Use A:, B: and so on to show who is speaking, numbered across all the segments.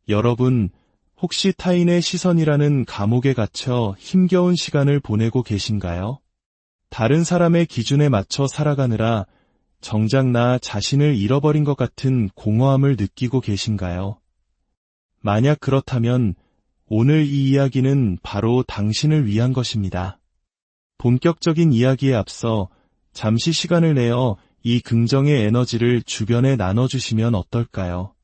A: 여러분, 혹시 타인의 시선이라는 감옥에 갇혀 힘겨운 시간을 보내고 계신가요? 다른 사람의 기준에 맞춰 살아가느라 정작 나 자신을 잃어버린 것 같은 공허함을 느끼고 계신가요? 만약 그렇다면 오늘 이 이야기는 바로 당신을 위한 것입니다. 본격적인 이야기에 앞서 잠시 시간을 내어 이 긍정의 에너지를 주변에 나눠주시면 어떨까요?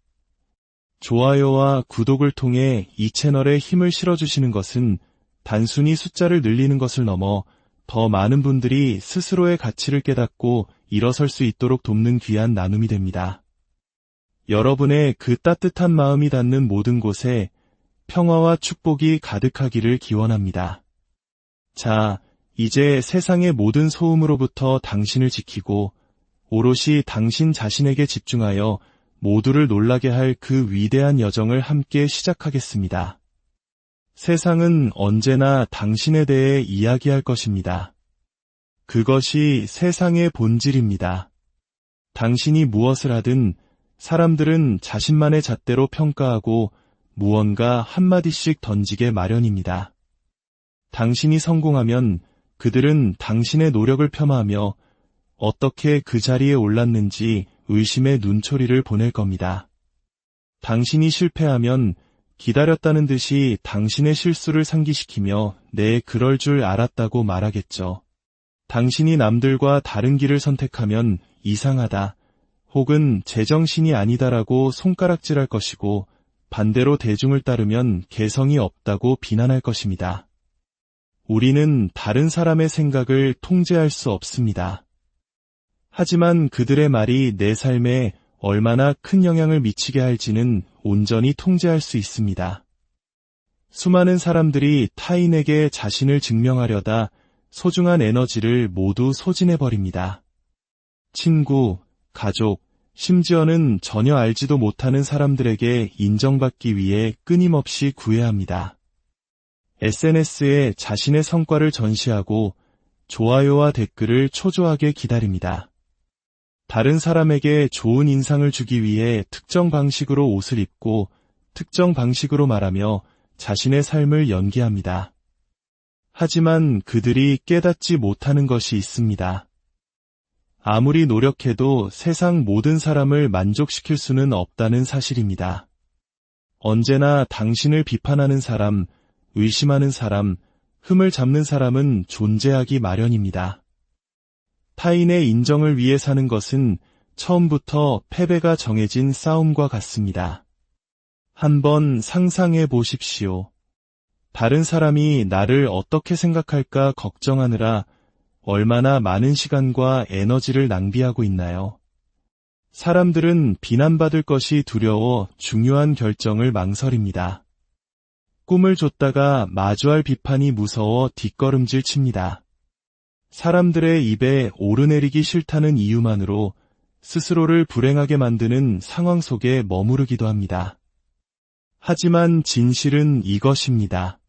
A: 좋아요와 구독을 통해 이 채널에 힘을 실어주시는 것은 단순히 숫자를 늘리는 것을 넘어 더 많은 분들이 스스로의 가치를 깨닫고 일어설 수 있도록 돕는 귀한 나눔이 됩니다. 여러분의 그 따뜻한 마음이 닿는 모든 곳에 평화와 축복이 가득하기를 기원합니다. 자, 이제 세상의 모든 소음으로부터 당신을 지키고 오롯이 당신 자신에게 집중하여 모두를 놀라게 할 그 위대한 여정을 함께 시작하겠습니다. 세상은 언제나 당신에 대해 이야기할 것입니다. 그것이 세상의 본질입니다. 당신이 무엇을 하든 사람들은 자신만의 잣대로 평가하고 무언가 한마디씩 던지게 마련입니다. 당신이 성공하면 그들은 당신의 노력을 폄하하며 어떻게 그 자리에 올랐는지 의심의 눈초리를 보낼 겁니다. 당신이 실패하면 기다렸다는 듯이 당신의 실수를 상기시키며 네, 그럴 줄 알았다고 말하겠죠. 당신이 남들과 다른 길을 선택하면 이상하다 혹은 제정신이 아니다라고 손가락질할 것이고 반대로 대중을 따르면 개성이 없다고 비난할 것입니다. 우리는 다른 사람의 생각을 통제할 수 없습니다. 하지만 그들의 말이 내 삶에 얼마나 큰 영향을 미치게 할지는 온전히 통제할 수 있습니다. 수많은 사람들이 타인에게 자신을 증명하려다 소중한 에너지를 모두 소진해버립니다. 친구, 가족, 심지어는 전혀 알지도 못하는 사람들에게 인정받기 위해 끊임없이 구애합니다. SNS에 자신의 성과를 전시하고 좋아요와 댓글을 초조하게 기다립니다. 다른 사람에게 좋은 인상을 주기 위해 특정 방식으로 옷을 입고 특정 방식으로 말하며 자신의 삶을 연기합니다. 하지만 그들이 깨닫지 못하는 것이 있습니다. 아무리 노력해도 세상 모든 사람을 만족시킬 수는 없다는 사실입니다. 언제나 당신을 비판하는 사람, 의심하는 사람, 흠을 잡는 사람은 존재하기 마련입니다. 타인의 인정을 위해 사는 것은 처음부터 패배가 정해진 싸움과 같습니다. 한번 상상해 보십시오. 다른 사람이 나를 어떻게 생각할까 걱정하느라 얼마나 많은 시간과 에너지를 낭비하고 있나요? 사람들은 비난받을 것이 두려워 중요한 결정을 망설입니다. 꿈을 줬다가 마주할 비판이 무서워 뒷걸음질 칩니다. 사람들의 입에 오르내리기 싫다는 이유만으로 스스로를 불행하게 만드는 상황 속에 머무르기도 합니다. 하지만 진실은 이것입니다.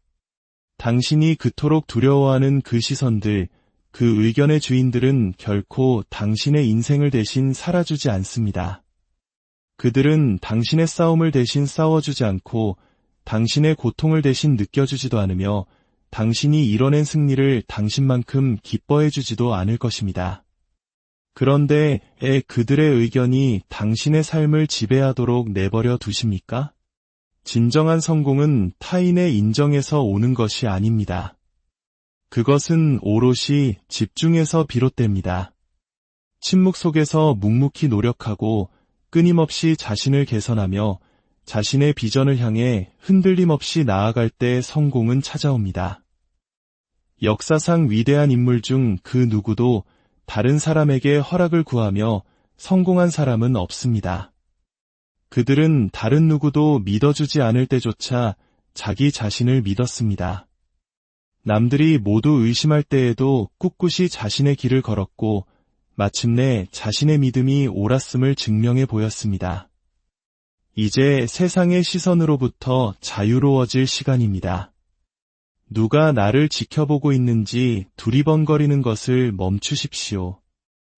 A: 당신이 그토록 두려워하는 그 시선들, 그 의견의 주인들은 결코 당신의 인생을 대신 살아주지 않습니다. 그들은 당신의 싸움을 대신 싸워주지 않고 당신의 고통을 대신 느껴주지도 않으며 당신이 이뤄낸 승리를 당신만큼 기뻐해주지도 않을 것입니다. 그런데 그들의 의견이 당신의 삶을 지배하도록 내버려 두십니까? 진정한 성공은 타인의 인정에서 오는 것이 아닙니다. 그것은 오롯이 집중에서 비롯됩니다. 침묵 속에서 묵묵히 노력하고 끊임없이 자신을 개선하며 자신의 비전을 향해 흔들림 없이 나아갈 때 성공은 찾아옵니다. 역사상 위대한 인물 중 그 누구도 다른 사람에게 허락을 구하며 성공한 사람은 없습니다. 그들은 다른 누구도 믿어주지 않을 때조차 자기 자신을 믿었습니다. 남들이 모두 의심할 때에도 꿋꿋이 자신의 길을 걸었고 마침내 자신의 믿음이 옳았음을 증명해 보였습니다. 이제 세상의 시선으로부터 자유로워질 시간입니다. 누가 나를 지켜보고 있는지 두리번거리는 것을 멈추십시오.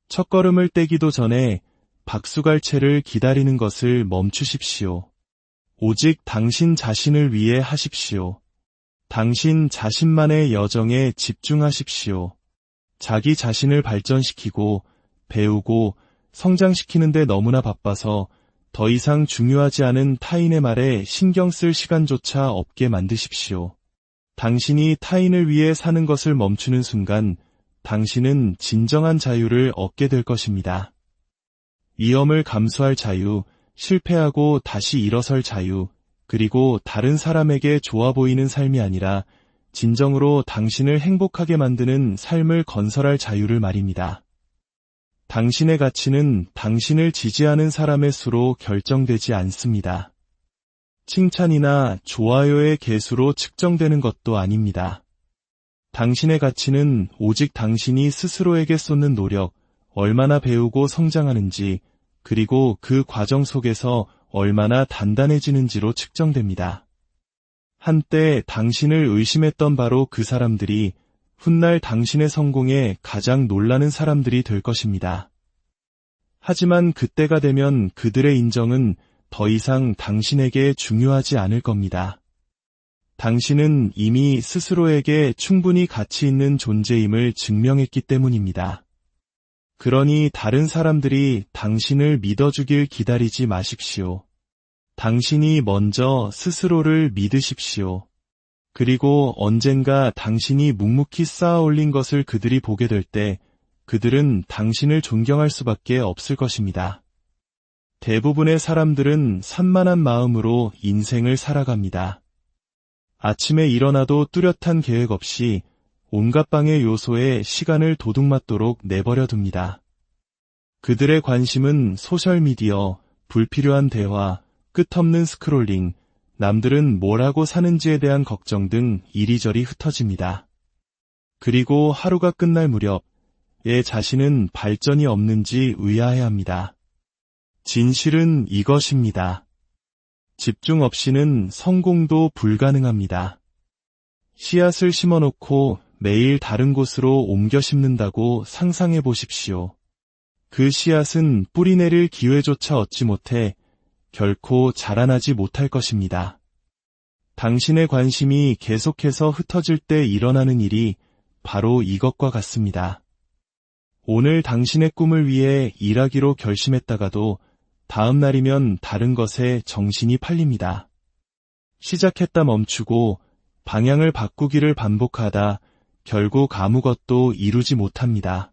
A: 첫걸음을 떼기도 전에 박수갈채를 기다리는 것을 멈추십시오. 오직 당신 자신을 위해 하십시오. 당신 자신만의 여정에 집중하십시오. 자기 자신을 발전시키고 배우고 성장시키는데 너무나 바빠서 더 이상 중요하지 않은 타인의 말에 신경 쓸 시간조차 없게 만드십시오. 당신이 타인을 위해 사는 것을 멈추는 순간 당신은 진정한 자유를 얻게 될 것입니다. 위험을 감수할 자유, 실패하고 다시 일어설 자유, 그리고 다른 사람에게 좋아 보이는 삶이 아니라 진정으로 당신을 행복하게 만드는 삶을 건설할 자유를 말입니다. 당신의 가치는 당신을 지지하는 사람의 수로 결정되지 않습니다. 칭찬이나 좋아요의 개수로 측정되는 것도 아닙니다. 당신의 가치는 오직 당신이 스스로에게 쏟는 노력, 얼마나 배우고 성장하는지, 그리고 그 과정 속에서 얼마나 단단해지는지로 측정됩니다. 한때 당신을 의심했던 바로 그 사람들이 훗날 당신의 성공에 가장 놀라는 사람들이 될 것입니다. 하지만 그때가 되면 그들의 인정은 더 이상 당신에게 중요하지 않을 겁니다. 당신은 이미 스스로에게 충분히 가치 있는 존재임을 증명했기 때문입니다. 그러니 다른 사람들이 당신을 믿어주길 기다리지 마십시오. 당신이 먼저 스스로를 믿으십시오. 그리고 언젠가 당신이 묵묵히 쌓아 올린 것을 그들이 보게 될 때 그들은 당신을 존경할 수밖에 없을 것입니다. 대부분의 사람들은 산만한 마음으로 인생을 살아갑니다. 아침에 일어나도 뚜렷한 계획 없이 온갖 방해 요소에 시간을 도둑맞도록 내버려 둡니다. 그들의 관심은 소셜미디어, 불필요한 대화, 끝없는 스크롤링, 남들은 뭘 하고 사는지에 대한 걱정 등 이리저리 흩어집니다. 그리고 하루가 끝날 무렵 내 자신은 발전이 없는지 의아해합니다. 진실은 이것입니다. 집중 없이는 성공도 불가능합니다. 씨앗을 심어놓고 매일 다른 곳으로 옮겨 심는다고 상상해 보십시오. 그 씨앗은 뿌리내릴 기회조차 얻지 못해 결코 자라나지 못할 것입니다. 당신의 관심이 계속해서 흩어질 때 일어나는 일이 바로 이것과 같습니다. 오늘 당신의 꿈을 위해 일하기로 결심했다가도 다음 날이면 다른 것에 정신이 팔립니다. 시작했다 멈추고 방향을 바꾸기를 반복하다 결국 아무것도 이루지 못합니다.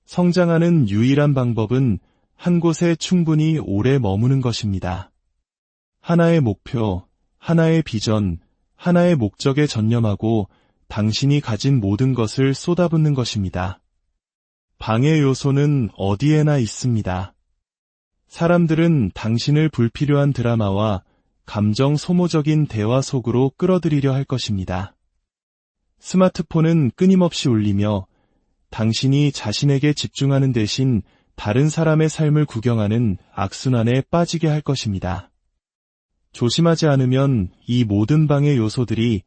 A: 성장하는 유일한 방법은 한 곳에 충분히 오래 머무는 것입니다. 하나의 목표, 하나의 비전, 하나의 목적에 전념하고 당신이 가진 모든 것을 쏟아붓는 것입니다. 방해 요소는 어디에나 있습니다. 사람들은 당신을 불필요한 드라마와 감정 소모적인 대화 속으로 끌어들이려 할 것입니다. 스마트폰은 끊임없이 울리며 당신이 자신에게 집중하는 대신 다른 사람의 삶을 구경하는 악순환에 빠지게 할 것입니다. 조심하지 않으면 이 모든 방해 요소들이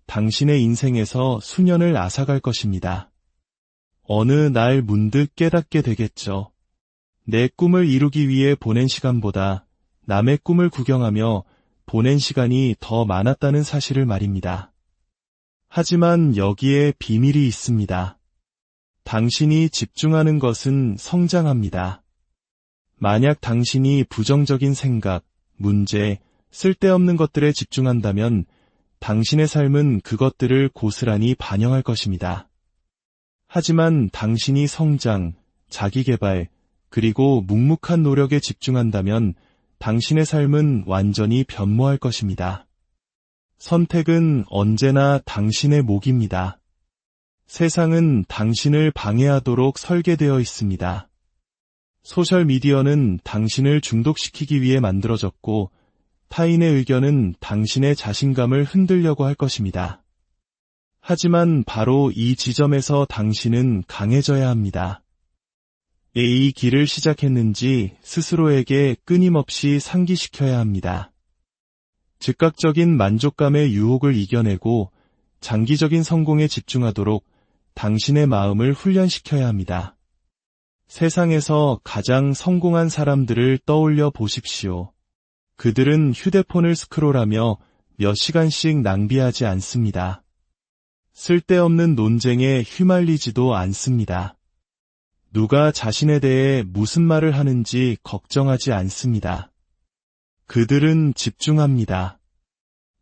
A: 당신의 인생에서 수년을 앗아갈 것입니다. 어느 날 문득 깨닫게 되겠죠. 내 꿈을 이루기 위해 보낸 시간보다 남의 꿈을 구경하며 보낸 시간이 더 많았다는 사실을 말입니다. 하지만 여기에 비밀이 있습니다. 당신이 집중하는 것은 성장합니다. 만약 당신이 부정적인 생각, 문제, 쓸데없는 것들에 집중한다면 당신의 삶은 그것들을 고스란히 반영할 것입니다. 하지만 당신이 성장, 자기개발, 그리고 묵묵한 노력에 집중한다면 당신의 삶은 완전히 변모할 것입니다. 선택은 언제나 당신의 몫입니다. 세상은 당신을 방해하도록 설계되어 있습니다. 소셜미디어는 당신을 중독시키기 위해 만들어졌고 타인의 의견은 당신의 자신감을 흔들려고 할 것입니다. 하지만 바로 이 지점에서 당신은 강해져야 합니다. 왜 이 길을 시작했는지 스스로에게 끊임없이 상기시켜야 합니다. 즉각적인 만족감의 유혹을 이겨내고 장기적인 성공에 집중하도록 당신의 마음을 훈련시켜야 합니다. 세상에서 가장 성공한 사람들을 떠올려 보십시오. 그들은 휴대폰을 스크롤하며 몇 시간씩 낭비하지 않습니다. 쓸데없는 논쟁에 휘말리지도 않습니다. 누가 자신에 대해 무슨 말을 하는지 걱정하지 않습니다. 그들은 집중합니다.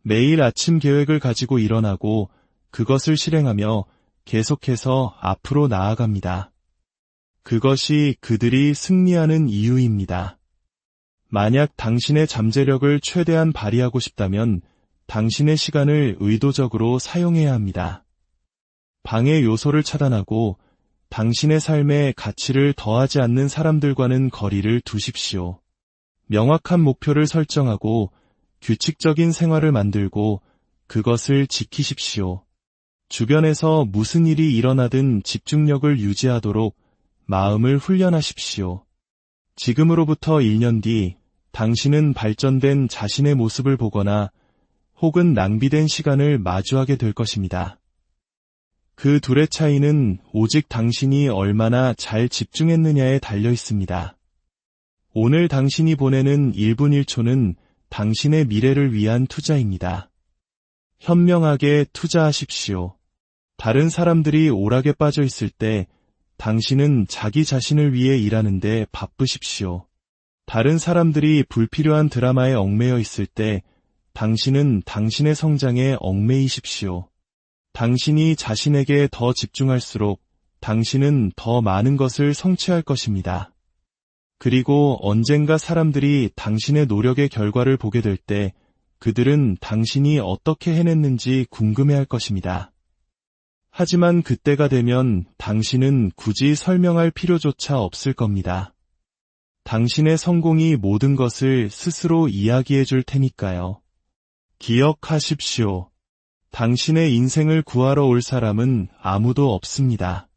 A: 매일 아침 계획을 가지고 일어나고 그것을 실행하며 계속해서 앞으로 나아갑니다. 그것이 그들이 승리하는 이유입니다. 만약 당신의 잠재력을 최대한 발휘하고 싶다면 당신의 시간을 의도적으로 사용해야 합니다. 방해 요소를 차단하고 당신의 삶에 가치를 더하지 않는 사람들과는 거리를 두십시오. 명확한 목표를 설정하고 규칙적인 생활을 만들고 그것을 지키십시오. 주변에서 무슨 일이 일어나든 집중력을 유지하도록 마음을 훈련하십시오. 지금으로부터 1년 뒤 당신은 발전된 자신의 모습을 보거나 혹은 낭비된 시간을 마주하게 될 것입니다. 그 둘의 차이는 오직 당신이 얼마나 잘 집중했느냐에 달려 있습니다. 오늘 당신이 보내는 1분 1초는 당신의 미래를 위한 투자입니다. 현명하게 투자하십시오. 다른 사람들이 오락에 빠져 있을 때 당신은 자기 자신을 위해 일하는데 바쁘십시오. 다른 사람들이 불필요한 드라마에 얽매여 있을 때 당신은 당신의 성장에 얽매이십시오. 당신이 자신에게 더 집중할수록 당신은 더 많은 것을 성취할 것입니다. 그리고 언젠가 사람들이 당신의 노력의 결과를 보게 될 때 그들은 당신이 어떻게 해냈는지 궁금해할 것입니다. 하지만 그때가 되면 당신은 굳이 설명할 필요조차 없을 겁니다. 당신의 성공이 모든 것을 스스로 이야기해 줄 테니까요. 기억하십시오. 당신의 인생을 구하러 올 사람은 아무도 없습니다.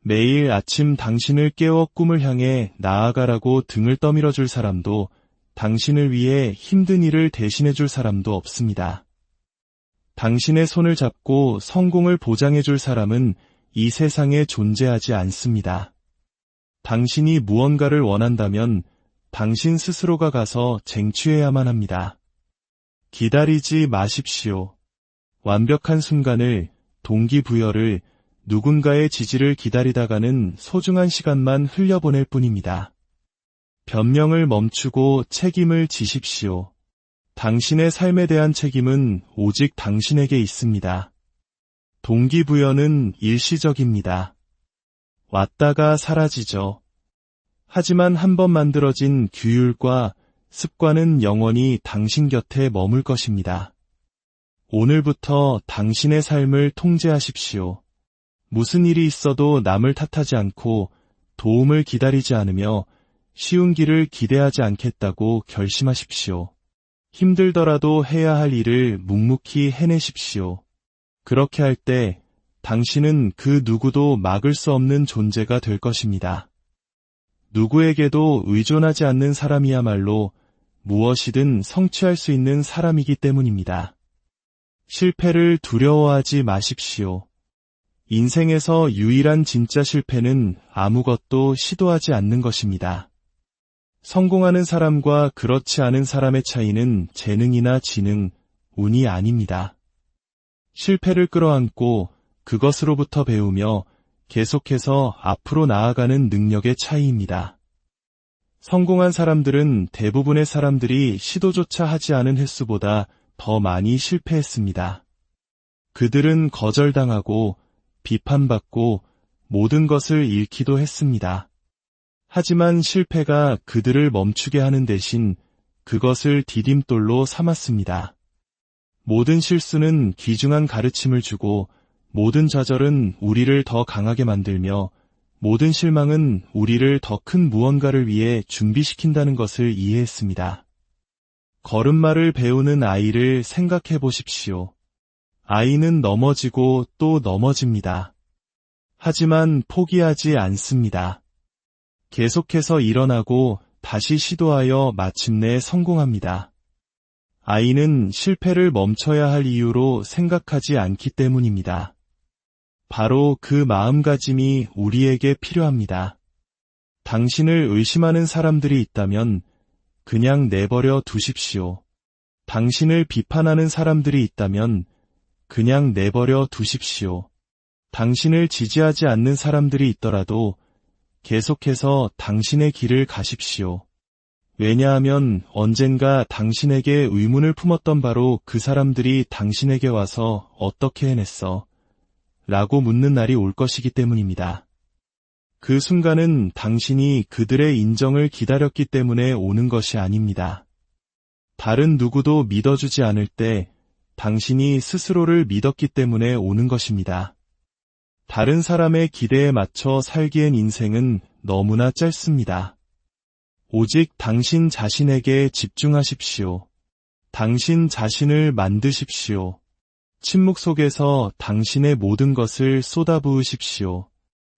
A: 매일 아침 당신을 깨워 꿈을 향해 나아가라고 등을 떠밀어 줄 사람도, 당신을 위해 힘든 일을 대신해 줄 사람도 없습니다. 당신의 손을 잡고 성공을 보장해 줄 사람은 이 세상에 존재하지 않습니다. 당신이 무언가를 원한다면 당신 스스로가 가서 쟁취해야만 합니다. 기다리지 마십시오. 완벽한 순간을, 동기부여를, 누군가의 지지를 기다리다가는 소중한 시간만 흘려보낼 뿐입니다. 변명을 멈추고 책임을 지십시오. 당신의 삶에 대한 책임은 오직 당신에게 있습니다. 동기부여는 일시적입니다. 왔다가 사라지죠. 하지만 한번 만들어진 규율과 습관은 영원히 당신 곁에 머물 것입니다. 오늘부터 당신의 삶을 통제하십시오. 무슨 일이 있어도 남을 탓하지 않고 도움을 기다리지 않으며 쉬운 길을 기대하지 않겠다고 결심하십시오. 힘들더라도 해야 할 일을 묵묵히 해내십시오. 그렇게 할 때 당신은 그 누구도 막을 수 없는 존재가 될 것입니다. 누구에게도 의존하지 않는 사람이야말로 무엇이든 성취할 수 있는 사람이기 때문입니다. 실패를 두려워하지 마십시오. 인생에서 유일한 진짜 실패는 아무것도 시도하지 않는 것입니다. 성공하는 사람과 그렇지 않은 사람의 차이는 재능이나 지능, 운이 아닙니다. 실패를 끌어안고 그것으로부터 배우며 계속해서 앞으로 나아가는 능력의 차이입니다. 성공한 사람들은 대부분의 사람들이 시도조차 하지 않은 횟수보다 더 많이 실패했습니다. 그들은 거절당하고 비판받고 모든 것을 잃기도 했습니다. 하지만 실패가 그들을 멈추게 하는 대신 그것을 디딤돌로 삼았습니다. 모든 실수는 귀중한 가르침을 주고 모든 좌절은 우리를 더 강하게 만들며 모든 실망은 우리를 더 큰 무언가를 위해 준비시킨다는 것을 이해했습니다. 걸음마를 배우는 아이를 생각해 보십시오. 아이는 넘어지고 또 넘어집니다. 하지만 포기하지 않습니다. 계속해서 일어나고 다시 시도하여 마침내 성공합니다. 아이는 실패를 멈춰야 할 이유로 생각하지 않기 때문입니다. 바로 그 마음가짐이 우리에게 필요합니다. 당신을 의심하는 사람들이 있다면 그냥 내버려 두십시오. 당신을 비판하는 사람들이 있다면 그냥 내버려 두십시오. 당신을 지지하지 않는 사람들이 있더라도 계속해서 당신의 길을 가십시오. 왜냐하면 언젠가 당신에게 의문을 품었던 바로 그 사람들이 당신에게 와서 어떻게 해냈어? 라고 묻는 날이 올 것이기 때문입니다. 그 순간은 당신이 그들의 인정을 기다렸기 때문에 오는 것이 아닙니다. 다른 누구도 믿어주지 않을 때 당신이 스스로를 믿었기 때문에 오는 것입니다. 다른 사람의 기대에 맞춰 살기엔 인생은 너무나 짧습니다. 오직 당신 자신에게 집중하십시오. 당신 자신을 만드십시오. 침묵 속에서 당신의 모든 것을 쏟아부으십시오.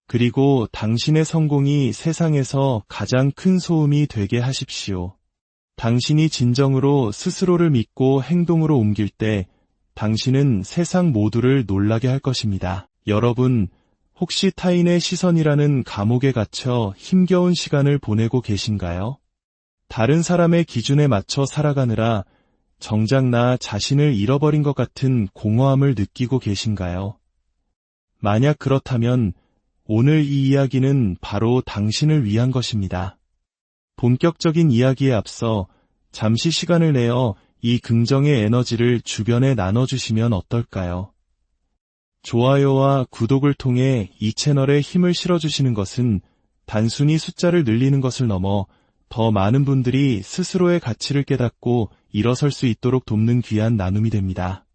A: 그리고 당신의 성공이 세상에서 가장 큰 소음이 되게 하십시오. 당신이 진정으로 스스로를 믿고 행동으로 옮길 때 당신은 세상 모두를 놀라게 할 것입니다. 여러분, 혹시 타인의 시선이라는 감옥에 갇혀 힘겨운 시간을 보내고 계신가요? 다른 사람의 기준에 맞춰 살아가느라 정작 나 자신을 잃어버린 것 같은 공허함을 느끼고 계신가요? 만약 그렇다면 오늘 이 이야기는 바로 당신을 위한 것입니다. 본격적인 이야기에 앞서 잠시 시간을 내어 이 긍정의 에너지를 주변에 나눠주시면 어떨까요? 좋아요와 구독을 통해 이 채널에 힘을 실어주시는 것은 단순히 숫자를 늘리는 것을 넘어 더 많은 분들이 스스로의 가치를 깨닫고 일어설 수 있도록 돕는 귀한 나눔이 됩니다.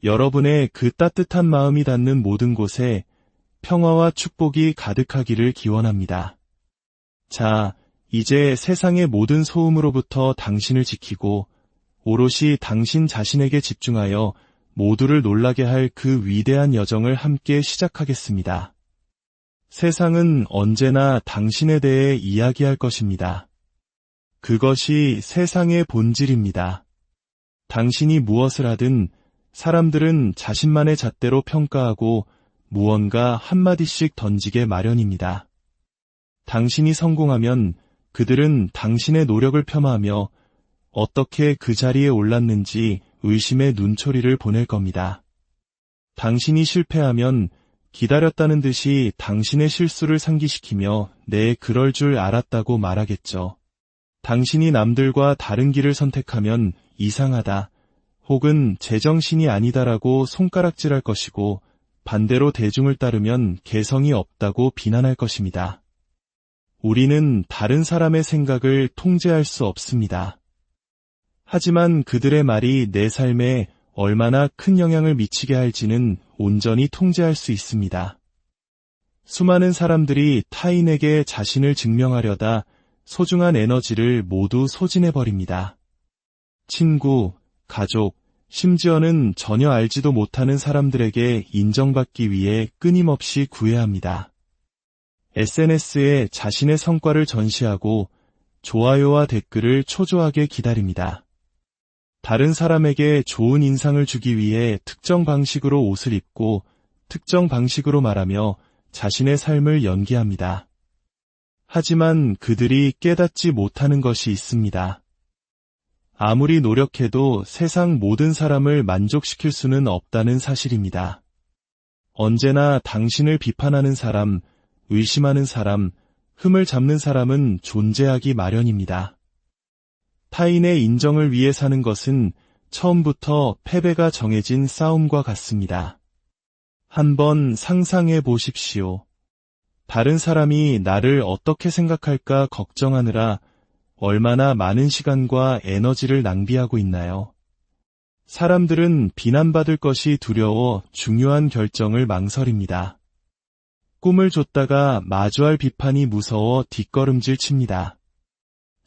A: 여러분의 그 따뜻한 마음이 닿는 모든 곳에 평화와 축복이 가득하기를 기원합니다. 자, 이제 세상의 모든 소음으로부터 당신을 지키고 오롯이 당신 자신에게 집중하여 모두를 놀라게 할 그 위대한 여정을 함께 시작하겠습니다. 세상은 언제나 당신에 대해 이야기할 것입니다. 그것이 세상의 본질입니다. 당신이 무엇을 하든 사람들은 자신만의 잣대로 평가하고 무언가 한마디씩 던지게 마련입니다. 당신이 성공하면 그들은 당신의 노력을 폄하하며 어떻게 그 자리에 올랐는지 의심의 눈초리를 보낼 겁니다. 당신이 실패하면 기다렸다는 듯이 당신의 실수를 상기시키며 네, 그럴 줄 알았다고 말하겠죠. 당신이 남들과 다른 길을 선택하면 이상하다 혹은 제정신이 아니다라고 손가락질할 것이고 반대로 대중을 따르면 개성이 없다고 비난할 것입니다. 우리는 다른 사람의 생각을 통제할 수 없습니다. 하지만 그들의 말이 내 삶에 얼마나 큰 영향을 미치게 할지는 온전히 통제할 수 있습니다. 수많은 사람들이 타인에게 자신을 증명하려다 소중한 에너지를 모두 소진해버립니다. 친구, 가족, 심지어는 전혀 알지도 못하는 사람들에게 인정받기 위해 끊임없이 구애합니다. SNS에 자신의 성과를 전시하고 좋아요와 댓글을 초조하게 기다립니다. 다른 사람에게 좋은 인상을 주기 위해 특정 방식으로 옷을 입고 특정 방식으로 말하며 자신의 삶을 연기합니다. 하지만 그들이 깨닫지 못하는 것이 있습니다. 아무리 노력해도 세상 모든 사람을 만족시킬 수는 없다는 사실입니다. 언제나 당신을 비판하는 사람, 의심하는 사람, 흠을 잡는 사람은 존재하기 마련입니다. 타인의 인정을 위해 사는 것은 처음부터 패배가 정해진 싸움과 같습니다. 한번 상상해 보십시오. 다른 사람이 나를 어떻게 생각할까 걱정하느라 얼마나 많은 시간과 에너지를 낭비하고 있나요? 사람들은 비난받을 것이 두려워 중요한 결정을 망설입니다. 꿈을 줬다가 마주할 비판이 무서워 뒷걸음질 칩니다.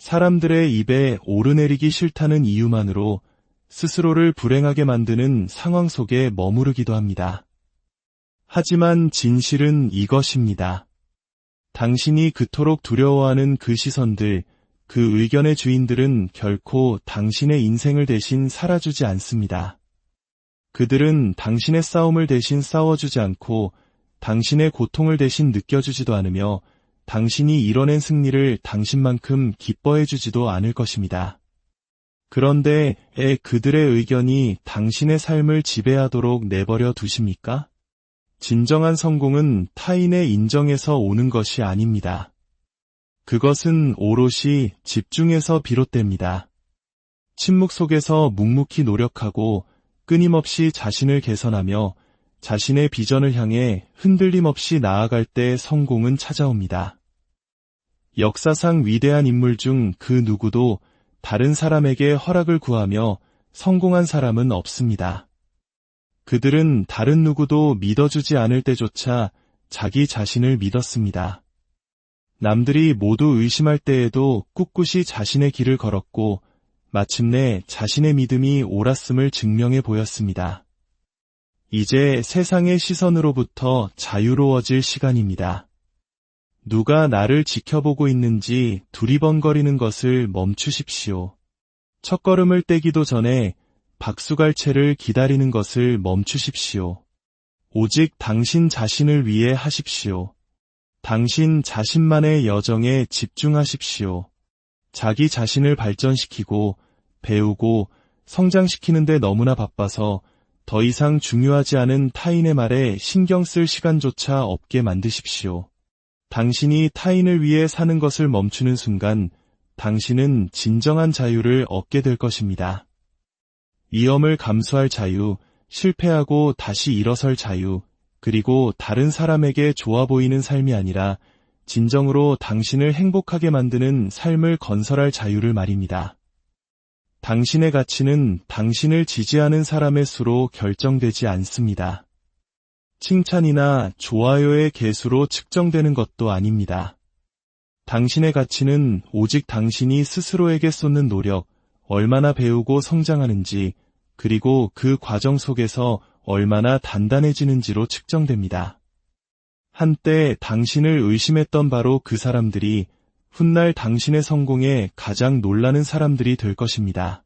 A: 사람들의 입에 오르내리기 싫다는 이유만으로 스스로를 불행하게 만드는 상황 속에 머무르기도 합니다. 하지만 진실은 이것입니다. 당신이 그토록 두려워하는 그 시선들, 그 의견의 주인들은 결코 당신의 인생을 대신 살아주지 않습니다. 그들은 당신의 싸움을 대신 싸워주지 않고 당신의 고통을 대신 느껴주지도 않으며 당신이 이뤄낸 승리를 당신만큼 기뻐해주지도 않을 것입니다. 그런데 그들의 의견이 당신의 삶을 지배하도록 내버려 두십니까? 진정한 성공은 타인의 인정에서 오는 것이 아닙니다. 그것은 오롯이 집중에서 비롯됩니다. 침묵 속에서 묵묵히 노력하고 끊임없이 자신을 개선하며 자신의 비전을 향해 흔들림 없이 나아갈 때 성공은 찾아옵니다. 역사상 위대한 인물 중 그 누구도 다른 사람에게 허락을 구하며 성공한 사람은 없습니다. 그들은 다른 누구도 믿어주지 않을 때조차 자기 자신을 믿었습니다. 남들이 모두 의심할 때에도 꿋꿋이 자신의 길을 걸었고 마침내 자신의 믿음이 옳았음을 증명해 보였습니다. 이제 세상의 시선으로부터 자유로워질 시간입니다. 누가 나를 지켜보고 있는지 두리번거리는 것을 멈추십시오. 첫걸음을 떼기도 전에 박수갈채를 기다리는 것을 멈추십시오. 오직 당신 자신을 위해 하십시오. 당신 자신만의 여정에 집중하십시오. 자기 자신을 발전시키고 배우고 성장시키는데 너무나 바빠서 더 이상 중요하지 않은 타인의 말에 신경 쓸 시간조차 없게 만드십시오. 당신이 타인을 위해 사는 것을 멈추는 순간 당신은 진정한 자유를 얻게 될 것입니다. 위험을 감수할 자유, 실패하고 다시 일어설 자유, 그리고 다른 사람에게 좋아 보이는 삶이 아니라 진정으로 당신을 행복하게 만드는 삶을 건설할 자유를 말입니다. 당신의 가치는 당신을 지지하는 사람의 수로 결정되지 않습니다. 칭찬이나 좋아요의 개수로 측정되는 것도 아닙니다. 당신의 가치는 오직 당신이 스스로에게 쏟는 노력, 얼마나 배우고 성장하는지, 그리고 그 과정 속에서 얼마나 단단해지는지로 측정됩니다. 한때 당신을 의심했던 바로 그 사람들이 훗날 당신의 성공에 가장 놀라는 사람들이 될 것입니다.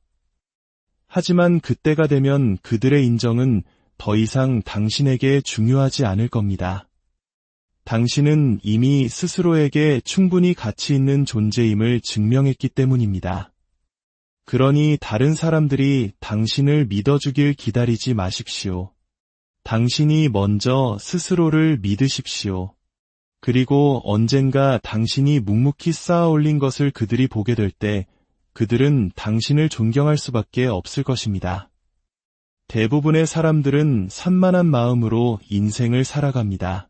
A: 하지만 그때가 되면 그들의 인정은 더 이상 당신에게 중요하지 않을 겁니다. 당신은 이미 스스로에게 충분히 가치 있는 존재임을 증명했기 때문입니다. 그러니 다른 사람들이 당신을 믿어주길 기다리지 마십시오. 당신이 먼저 스스로를 믿으십시오. 그리고 언젠가 당신이 묵묵히 쌓아 올린 것을 그들이 보게 될 때 그들은 당신을 존경할 수밖에 없을 것입니다. 대부분의 사람들은 산만한 마음으로 인생을 살아갑니다.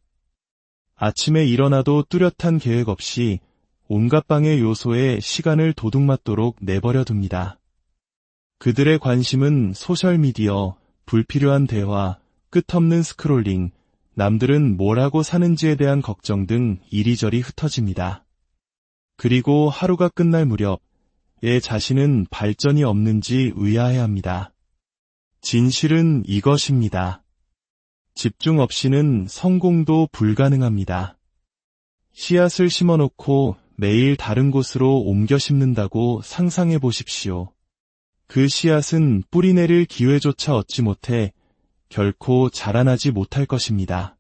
A: 아침에 일어나도 뚜렷한 계획 없이 온갖 방해 요소에 시간을 도둑맞도록 내버려 둡니다. 그들의 관심은 소셜미디어, 불필요한 대화, 끝없는 스크롤링, 남들은 뭘 하고 사는지에 대한 걱정 등 이리저리 흩어집니다. 그리고 하루가 끝날 무렵 내 자신은 발전이 없는지 의아해합니다. 진실은 이것입니다. 집중 없이는 성공도 불가능합니다. 씨앗을 심어놓고 매일 다른 곳으로 옮겨 심는다고 상상해 보십시오. 그 씨앗은 뿌리 내릴 기회조차 얻지 못해 결코 자라나지 못할 것입니다.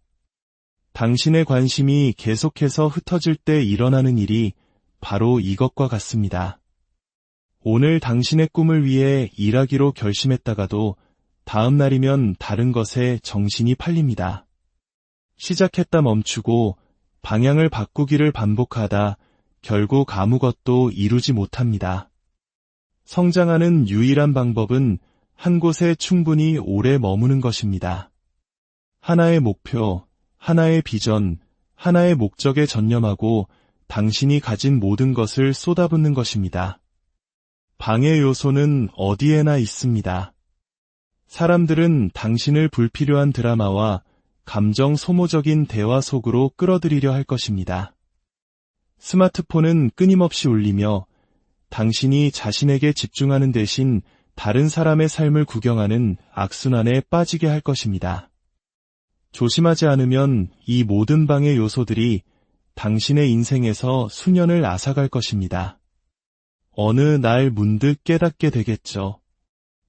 A: 당신의 관심이 계속해서 흩어질 때 일어나는 일이 바로 이것과 같습니다. 오늘 당신의 꿈을 위해 일하기로 결심했다가도 다음 날이면 다른 것에 정신이 팔립니다. 시작했다 멈추고 방향을 바꾸기를 반복하다 결국 아무것도 이루지 못합니다. 성장하는 유일한 방법은 한 곳에 충분히 오래 머무는 것입니다. 하나의 목표, 하나의 비전, 하나의 목적에 전념하고 당신이 가진 모든 것을 쏟아붓는 것입니다. 방해 요소는 어디에나 있습니다. 사람들은 당신을 불필요한 드라마와 감정 소모적인 대화 속으로 끌어들이려 할 것입니다. 스마트폰은 끊임없이 울리며 당신이 자신에게 집중하는 대신 다른 사람의 삶을 구경하는 악순환에 빠지게 할 것입니다. 조심하지 않으면 이 모든 방해 요소들이 당신의 인생에서 수년을 앗아갈 것입니다. 어느 날 문득 깨닫게 되겠죠.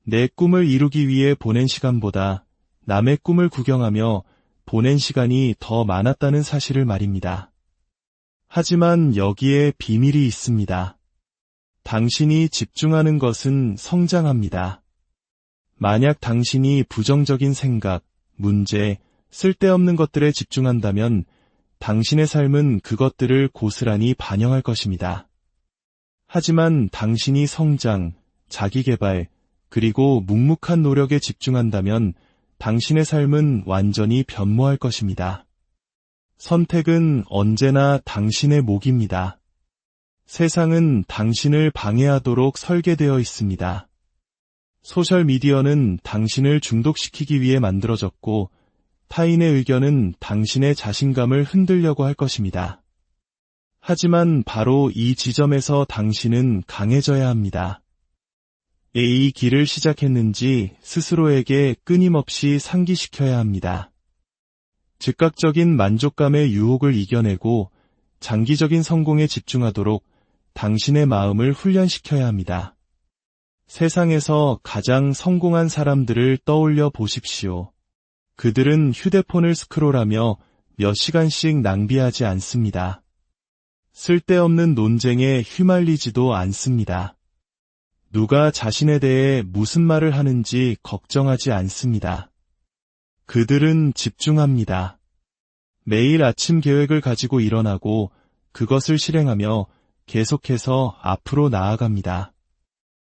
A: 내 꿈을 이루기 위해 보낸 시간보다 남의 꿈을 구경하며 보낸 시간이 더 많았다는 사실을 말입니다. 하지만 여기에 비밀이 있습니다. 당신이 집중하는 것은 성장합니다. 만약 당신이 부정적인 생각, 문제, 쓸데없는 것들에 집중한다면 당신의 삶은 그것들을 고스란히 반영할 것입니다. 하지만 당신이 성장, 자기개발, 그리고 묵묵한 노력에 집중한다면 당신의 삶은 완전히 변모할 것입니다. 선택은 언제나 당신의 몫입니다. 세상은 당신을 방해하도록 설계되어 있습니다. 소셜미디어는 당신을 중독시키기 위해 만들어졌고 타인의 의견은 당신의 자신감을 흔들려고 할 것입니다. 하지만 바로 이 지점에서 당신은 강해져야 합니다. 이 길을 시작했는지 스스로에게 끊임없이 상기시켜야 합니다. 즉각적인 만족감의 유혹을 이겨내고 장기적인 성공에 집중하도록 당신의 마음을 훈련시켜야 합니다. 세상에서 가장 성공한 사람들을 떠올려 보십시오. 그들은 휴대폰을 스크롤하며 몇 시간씩 낭비하지 않습니다. 쓸데없는 논쟁에 휘말리지도 않습니다. 누가 자신에 대해 무슨 말을 하는지 걱정하지 않습니다. 그들은 집중합니다. 매일 아침 계획을 가지고 일어나고 그것을 실행하며 계속해서 앞으로 나아갑니다.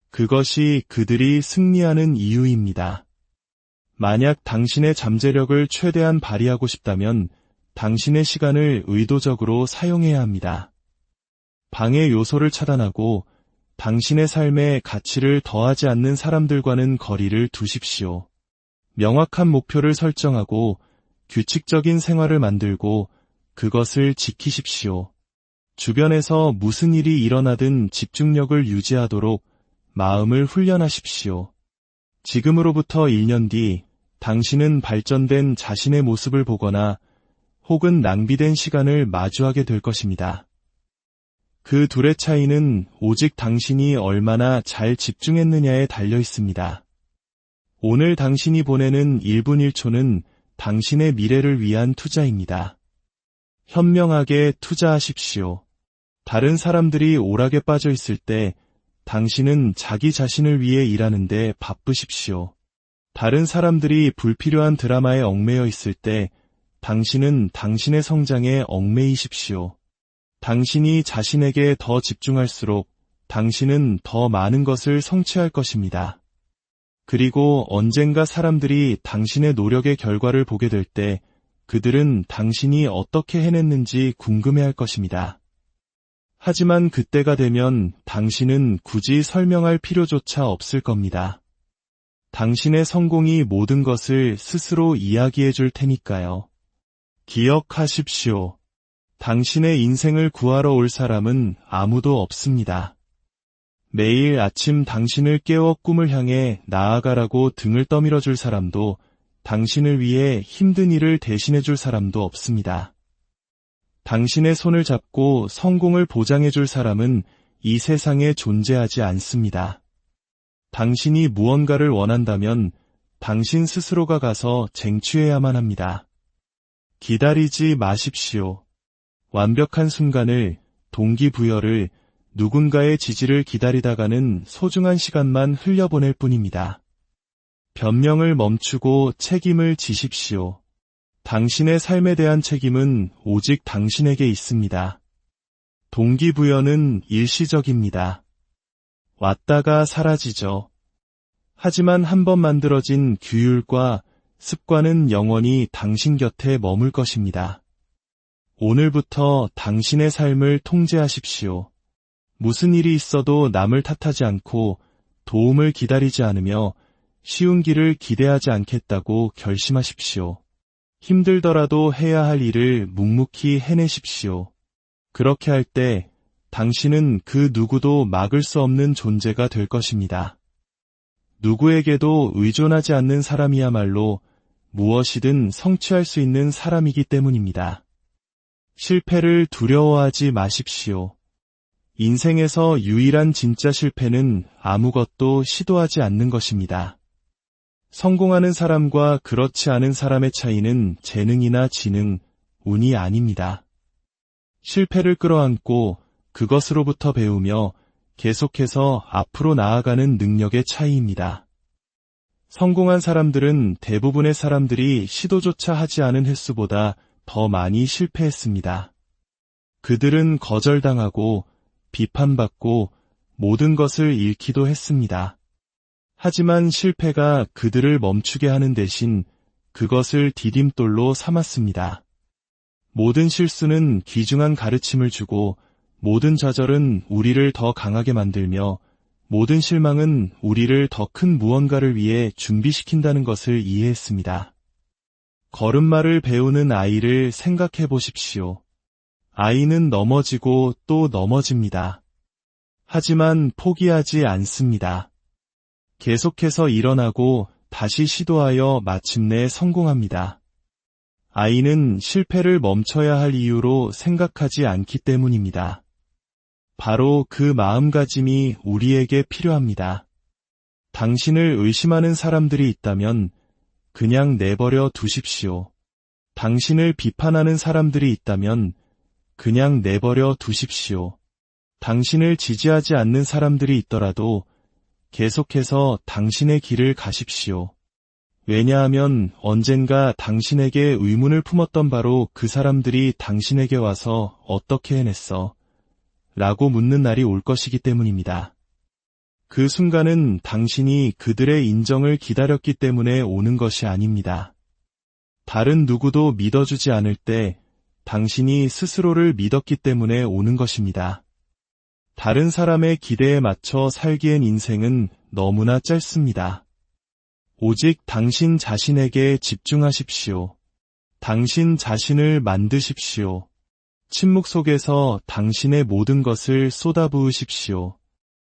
A: 그것이 그들이 승리하는 이유입니다. 만약 당신의 잠재력을 최대한 발휘하고 싶다면 당신의 시간을 의도적으로 사용해야 합니다. 방해 요소를 차단하고 당신의 삶에 가치를 더하지 않는 사람들과는 거리를 두십시오. 명확한 목표를 설정하고 규칙적인 생활을 만들고 그것을 지키십시오. 주변에서 무슨 일이 일어나든 집중력을 유지하도록 마음을 훈련하십시오. 지금으로부터 1년 뒤 당신은 발전된 자신의 모습을 보거나 혹은 낭비된 시간을 마주하게 될 것입니다. 그 둘의 차이는 오직 당신이 얼마나 잘 집중했느냐에 달려 있습니다. 오늘 당신이 보내는 1분 1초는 당신의 미래를 위한 투자입니다. 현명하게 투자하십시오. 다른 사람들이 오락에 빠져 있을 때 당신은 자기 자신을 위해 일하는데 바쁘십시오. 다른 사람들이 불필요한 드라마에 얽매여 있을 때 당신은 당신의 성장에 얽매이십시오. 당신이 자신에게 더 집중할수록 당신은 더 많은 것을 성취할 것입니다. 그리고 언젠가 사람들이 당신의 노력의 결과를 보게 될 때 그들은 당신이 어떻게 해냈는지 궁금해할 것입니다. 하지만 그때가 되면 당신은 굳이 설명할 필요조차 없을 겁니다. 당신의 성공이 모든 것을 스스로 이야기해 줄 테니까요. 기억하십시오. 당신의 인생을 구하러 올 사람은 아무도 없습니다. 매일 아침 당신을 깨워 꿈을 향해 나아가라고 등을 떠밀어 줄 사람도 당신을 위해 힘든 일을 대신해 줄 사람도 없습니다. 당신의 손을 잡고 성공을 보장해 줄 사람은 이 세상에 존재하지 않습니다. 당신이 무언가를 원한다면 당신 스스로가 가서 쟁취해야만 합니다. 기다리지 마십시오. 완벽한 순간을, 동기부여를, 누군가의 지지를 기다리다가는 소중한 시간만 흘려보낼 뿐입니다. 변명을 멈추고 책임을 지십시오. 당신의 삶에 대한 책임은 오직 당신에게 있습니다. 동기부여는 일시적입니다. 왔다가 사라지죠. 하지만 한번 만들어진 규율과 습관은 영원히 당신 곁에 머물 것입니다. 오늘부터 당신의 삶을 통제하십시오. 무슨 일이 있어도 남을 탓하지 않고 도움을 기다리지 않으며 쉬운 길을 기대하지 않겠다고 결심하십시오. 힘들더라도 해야 할 일을 묵묵히 해내십시오. 그렇게 할 때 당신은 그 누구도 막을 수 없는 존재가 될 것입니다. 누구에게도 의존하지 않는 사람이야말로 무엇이든 성취할 수 있는 사람이기 때문입니다. 실패를 두려워하지 마십시오. 인생에서 유일한 진짜 실패는 아무것도 시도하지 않는 것입니다. 성공하는 사람과 그렇지 않은 사람의 차이는 재능이나 지능, 운이 아닙니다. 실패를 끌어안고 그것으로부터 배우며 계속해서 앞으로 나아가는 능력의 차이입니다. 성공한 사람들은 대부분의 사람들이 시도조차 하지 않은 횟수보다 더 많이 실패했습니다. 그들은 거절당하고 비판받고 모든 것을 잃기도 했습니다. 하지만 실패가 그들을 멈추게 하는 대신 그것을 디딤돌로 삼았습니다. 모든 실수는 귀중한 가르침을 주고 모든 좌절은 우리를 더 강하게 만들며 모든 실망은 우리를 더 큰 무언가를 위해 준비시킨다는 것을 이해했습니다. 걸음마를 배우는 아이를 생각해 보십시오. 아이는 넘어지고 또 넘어집니다. 하지만 포기하지 않습니다. 계속해서 일어나고 다시 시도하여 마침내 성공합니다. 아이는 실패를 멈춰야 할 이유로 생각하지 않기 때문입니다. 바로 그 마음가짐이 우리에게 필요합니다. 당신을 의심하는 사람들이 있다면 그냥 내버려 두십시오. 당신을 비판하는 사람들이 있다면 그냥 내버려 두십시오. 당신을 지지하지 않는 사람들이 있더라도 계속해서 당신의 길을 가십시오. 왜냐하면 언젠가 당신에게 의문을 품었던 바로 그 사람들이 당신에게 와서 어떻게 해냈어? 라고 묻는 날이 올 것이기 때문입니다. 그 순간은 당신이 그들의 인정을 기다렸기 때문에 오는 것이 아닙니다. 다른 누구도 믿어주지 않을 때 당신이 스스로를 믿었기 때문에 오는 것입니다. 다른 사람의 기대에 맞춰 살기엔 인생은 너무나 짧습니다. 오직 당신 자신에게 집중하십시오. 당신 자신을 만드십시오. 침묵 속에서 당신의 모든 것을 쏟아부으십시오.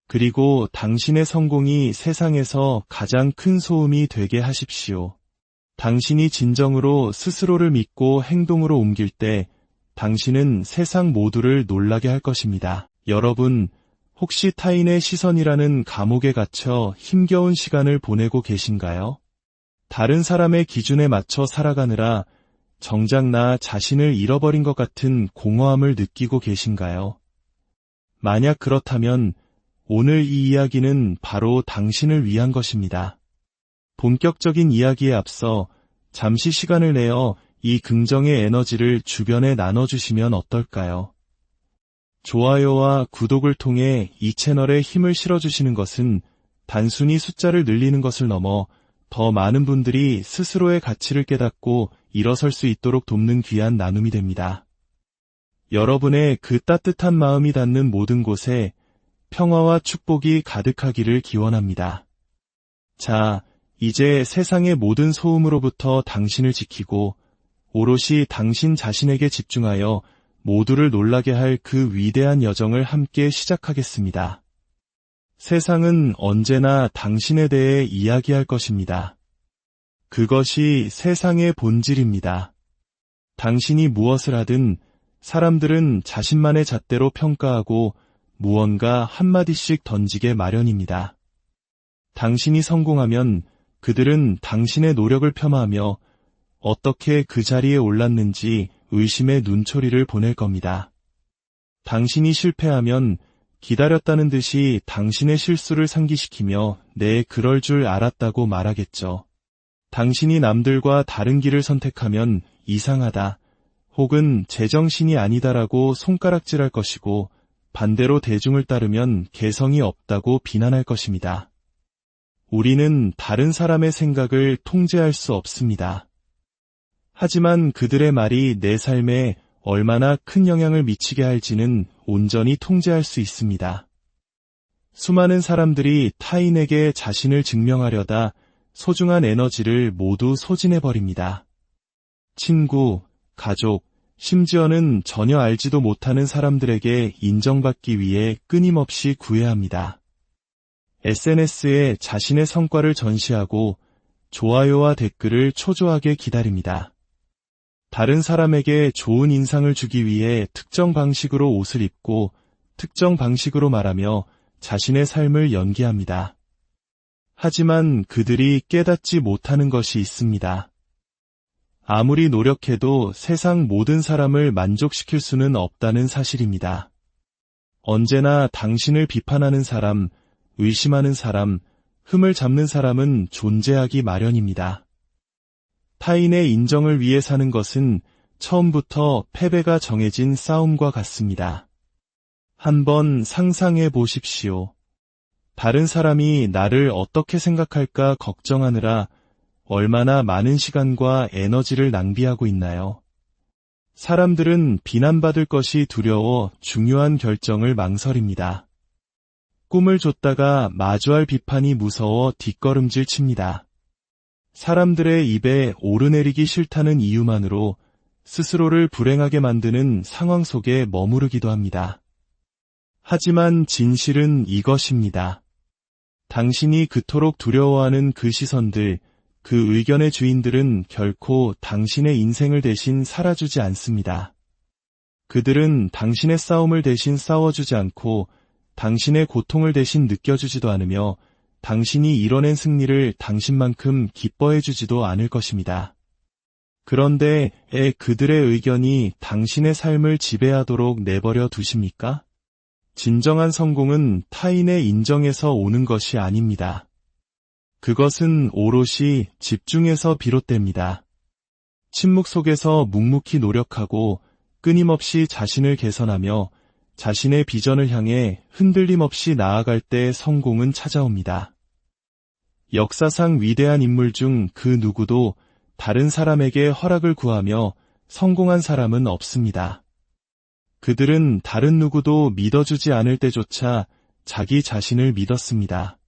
A: 그리고 당신의 성공이 세상에서 가장 큰 소음이 되게 하십시오. 당신이 진정으로 스스로를 믿고 행동으로 옮길 때 당신은 세상 모두를 놀라게 할 것입니다. 여러분, 혹시 타인의 시선이라는 감옥에 갇혀 힘겨운 시간을 보내고 계신가요? 다른 사람의 기준에 맞춰 살아가느라 정작 나 자신을 잃어버린 것 같은 공허함을 느끼고 계신가요? 만약 그렇다면 오늘 이 이야기는 바로 당신을 위한 것입니다. 본격적인 이야기에 앞서 잠시 시간을 내어 이 긍정의 에너지를 주변에 나눠주시면 어떨까요? 좋아요와 구독을 통해 이 채널에 힘을 실어주시는 것은 단순히 숫자를 늘리는 것을 넘어 더 많은 분들이 스스로의 가치를 깨닫고 일어설 수 있도록 돕는 귀한 나눔이 됩니다. 여러분의 그 따뜻한 마음이 닿는 모든 곳에 평화와 축복이 가득하기를 기원합니다. 자, 이제 세상의 모든 소음으로부터 당신을 지키고 오롯이 당신 자신에게 집중하여 모두를 놀라게 할 그 위대한 여정을 함께 시작하겠습니다. 세상은 언제나 당신에 대해 이야기할 것입니다. 그것이 세상의 본질입니다. 당신이 무엇을 하든 사람들은 자신만의 잣대로 평가하고 무언가 한마디씩 던지게 마련입니다. 당신이 성공하면 그들은 당신의 노력을 폄하하며 어떻게 그 자리에 올랐는지 의심의 눈초리를 보낼 겁니다. 당신이 실패하면 기다렸다는 듯이 당신의 실수를 상기시키며 네, 그럴 줄 알았다고 말하겠죠. 당신이 남들과 다른 길을 선택하면 이상하다 혹은 제정신이 아니다라고 손가락질할 것이고 반대로 대중을 따르면 개성이 없다고 비난할 것입니다. 우리는 다른 사람의 생각을 통제할 수 없습니다. 하지만 그들의 말이 내 삶에 얼마나 큰 영향을 미치게 할지는 온전히 통제할 수 있습니다. 수많은 사람들이 타인에게 자신을 증명하려다 소중한 에너지를 모두 소진해버립니다. 친구, 가족, 심지어는 전혀 알지도 못하는 사람들에게 인정받기 위해 끊임없이 구애합니다. SNS에 자신의 성과를 전시하고 좋아요와 댓글을 초조하게 기다립니다. 다른 사람에게 좋은 인상을 주기 위해 특정 방식으로 옷을 입고 특정 방식으로 말하며 자신의 삶을 연기합니다. 하지만 그들이 깨닫지 못하는 것이 있습니다. 아무리 노력해도 세상 모든 사람을 만족시킬 수는 없다는 사실입니다. 언제나 당신을 비판하는 사람, 의심하는 사람, 흠을 잡는 사람은 존재하기 마련입니다. 타인의 인정을 위해 사는 것은 처음부터 패배가 정해진 싸움과 같습니다. 한번 상상해 보십시오. 다른 사람이 나를 어떻게 생각할까 걱정하느라 얼마나 많은 시간과 에너지를 낭비하고 있나요? 사람들은 비난받을 것이 두려워 중요한 결정을 망설입니다. 꿈을 줬다가 마주할 비판이 무서워 뒷걸음질 칩니다. 사람들의 입에 오르내리기 싫다는 이유만으로 스스로를 불행하게 만드는 상황 속에 머무르기도 합니다. 하지만 진실은 이것입니다. 당신이 그토록 두려워하는 그 시선들, 그 의견의 주인들은 결코 당신의 인생을 대신 살아주지 않습니다. 그들은 당신의 싸움을 대신 싸워주지 않고 당신의 고통을 대신 느껴주지도 않으며 당신이 이뤄낸 승리를 당신만큼 기뻐해주지도 않을 것입니다. 그런데 그들의 의견이 당신의 삶을 지배하도록 내버려 두십니까? 진정한 성공은 타인의 인정에서 오는 것이 아닙니다. 그것은 오롯이 집중에서 비롯됩니다. 침묵 속에서 묵묵히 노력하고 끊임없이 자신을 개선하며 자신의 비전을 향해 흔들림 없이 나아갈 때 성공은 찾아옵니다. 역사상 위대한 인물 중 그 누구도 다른 사람에게 허락을 구하며 성공한 사람은 없습니다. 그들은 다른 누구도 믿어주지 않을 때조차 자기 자신을 믿었습니다.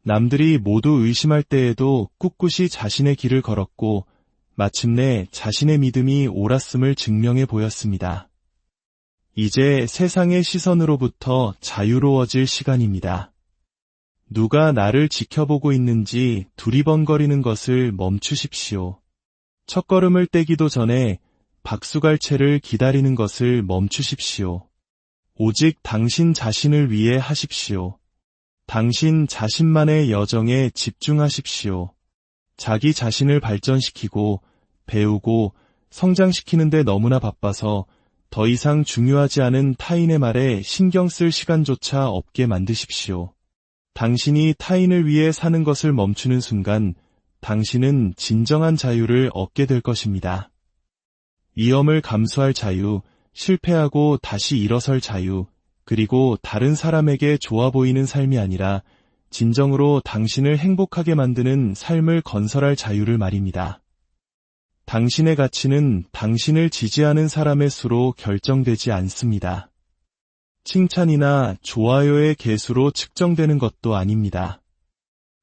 A: 남들이 모두 의심할 때에도 꿋꿋이 자신의 길을 걸었고 마침내 자신의 믿음이 옳았음을 증명해 보였습니다. 이제 세상의 시선으로부터 자유로워질 시간입니다. 누가 나를 지켜보고 있는지 두리번거리는 것을 멈추십시오. 첫걸음을 떼기도 전에 박수갈채를 기다리는 것을 멈추십시오. 오직 당신 자신을 위해 하십시오. 당신 자신만의 여정에 집중하십시오. 자기 자신을 발전시키고 배우고 성장시키는데 너무나 바빠서 더 이상 중요하지 않은 타인의 말에 신경 쓸 시간조차 없게 만드십시오. 당신이 타인을 위해 사는 것을 멈추는 순간 당신은 진정한 자유를 얻게 될 것입니다. 위험을 감수할 자유, 실패하고 다시 일어설 자유, 그리고 다른 사람에게 좋아 보이는 삶이 아니라 진정으로 당신을 행복하게 만드는 삶을 건설할 자유를 말입니다. 당신의 가치는 당신을 지지하는 사람의 수로 결정되지 않습니다. 칭찬이나 좋아요의 개수로 측정되는 것도 아닙니다.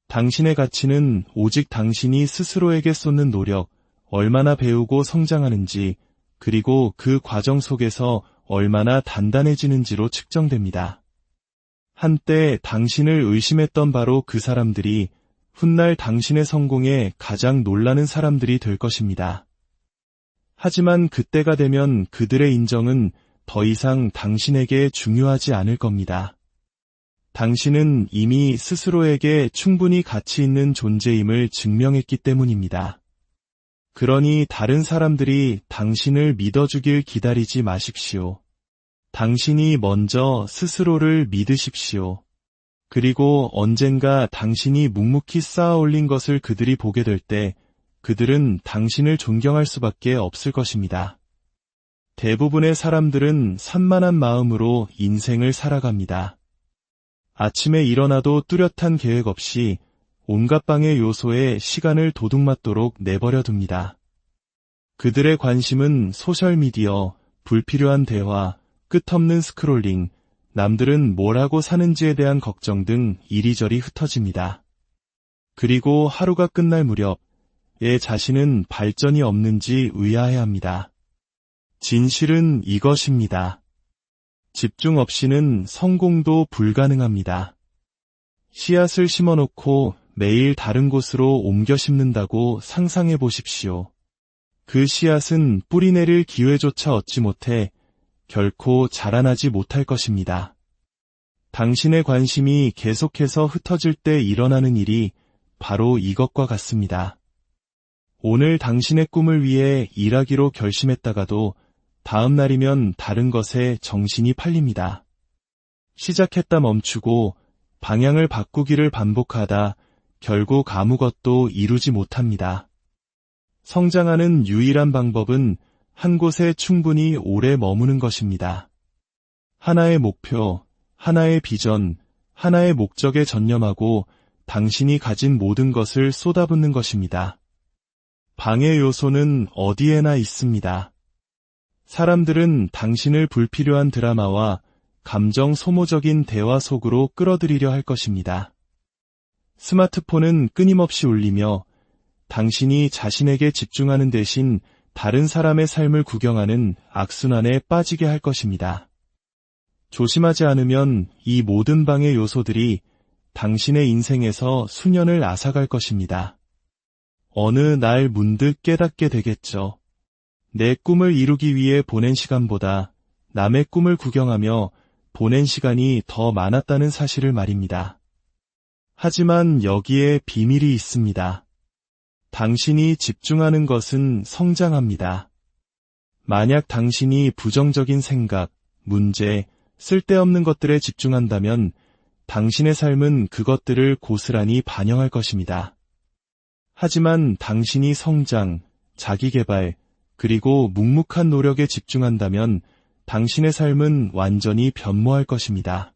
A: 당신의 가치는 오직 당신이 스스로에게 쏟는 노력, 얼마나 배우고 성장하는지, 그리고 그 과정 속에서 얼마나 단단해지는지로 측정됩니다. 한때 당신을 의심했던 바로 그 사람들이 훗날 당신의 성공에 가장 놀라는 사람들이 될 것입니다. 하지만 그때가 되면 그들의 인정은 더 이상 당신에게 중요하지 않을 겁니다. 당신은 이미 스스로에게 충분히 가치 있는 존재임을 증명했기 때문입니다. 그러니 다른 사람들이 당신을 믿어주길 기다리지 마십시오. 당신이 먼저 스스로를 믿으십시오. 그리고 언젠가 당신이 묵묵히 쌓아 올린 것을 그들이 보게 될 때 그들은 당신을 존경할 수밖에 없을 것입니다. 대부분의 사람들은 산만한 마음으로 인생을 살아갑니다. 아침에 일어나도 뚜렷한 계획 없이 온갖 방해 요소에 시간을 도둑맞도록 내버려 둡니다. 그들의 관심은 소셜미디어, 불필요한 대화, 끝없는 스크롤링, 남들은 뭘 하고 사는지에 대한 걱정 등 이리저리 흩어집니다. 그리고 하루가 끝날 무렵 내 자신은 발전이 없는지 의아해합니다. 진실은 이것입니다. 집중 없이는 성공도 불가능합니다. 씨앗을 심어놓고 매일 다른 곳으로 옮겨 심는다고 상상해 보십시오. 그 씨앗은 뿌리 내릴 기회조차 얻지 못해 결코 자라나지 못할 것입니다. 당신의 관심이 계속해서 흩어질 때 일어나는 일이 바로 이것과 같습니다. 오늘 당신의 꿈을 위해 일하기로 결심했다가도 다음 날이면 다른 것에 정신이 팔립니다. 시작했다 멈추고 방향을 바꾸기를 반복하다 결국 아무것도 이루지 못합니다. 성장하는 유일한 방법은 한 곳에 충분히 오래 머무는 것입니다. 하나의 목표, 하나의 비전, 하나의 목적에 전념하고 당신이 가진 모든 것을 쏟아붓는 것입니다. 방해 요소는 어디에나 있습니다. 사람들은 당신을 불필요한 드라마와 감정 소모적인 대화 속으로 끌어들이려 할 것입니다. 스마트폰은 끊임없이 울리며 당신이 자신에게 집중하는 대신 다른 사람의 삶을 구경하는 악순환에 빠지게 할 것입니다. 조심하지 않으면 이 모든 방해 요소들이 당신의 인생에서 수년을 앗아갈 것입니다. 어느 날 문득 깨닫게 되겠죠. 내 꿈을 이루기 위해 보낸 시간보다 남의 꿈을 구경하며 보낸 시간이 더 많았다는 사실을 말입니다. 하지만 여기에 비밀이 있습니다. 당신이 집중하는 것은 성장합니다. 만약 당신이 부정적인 생각, 문제, 쓸데없는 것들에 집중한다면 당신의 삶은 그것들을 고스란히 반영할 것입니다. 하지만 당신이 성장, 자기개발, 그리고 묵묵한 노력에 집중한다면 당신의 삶은 완전히 변모할 것입니다.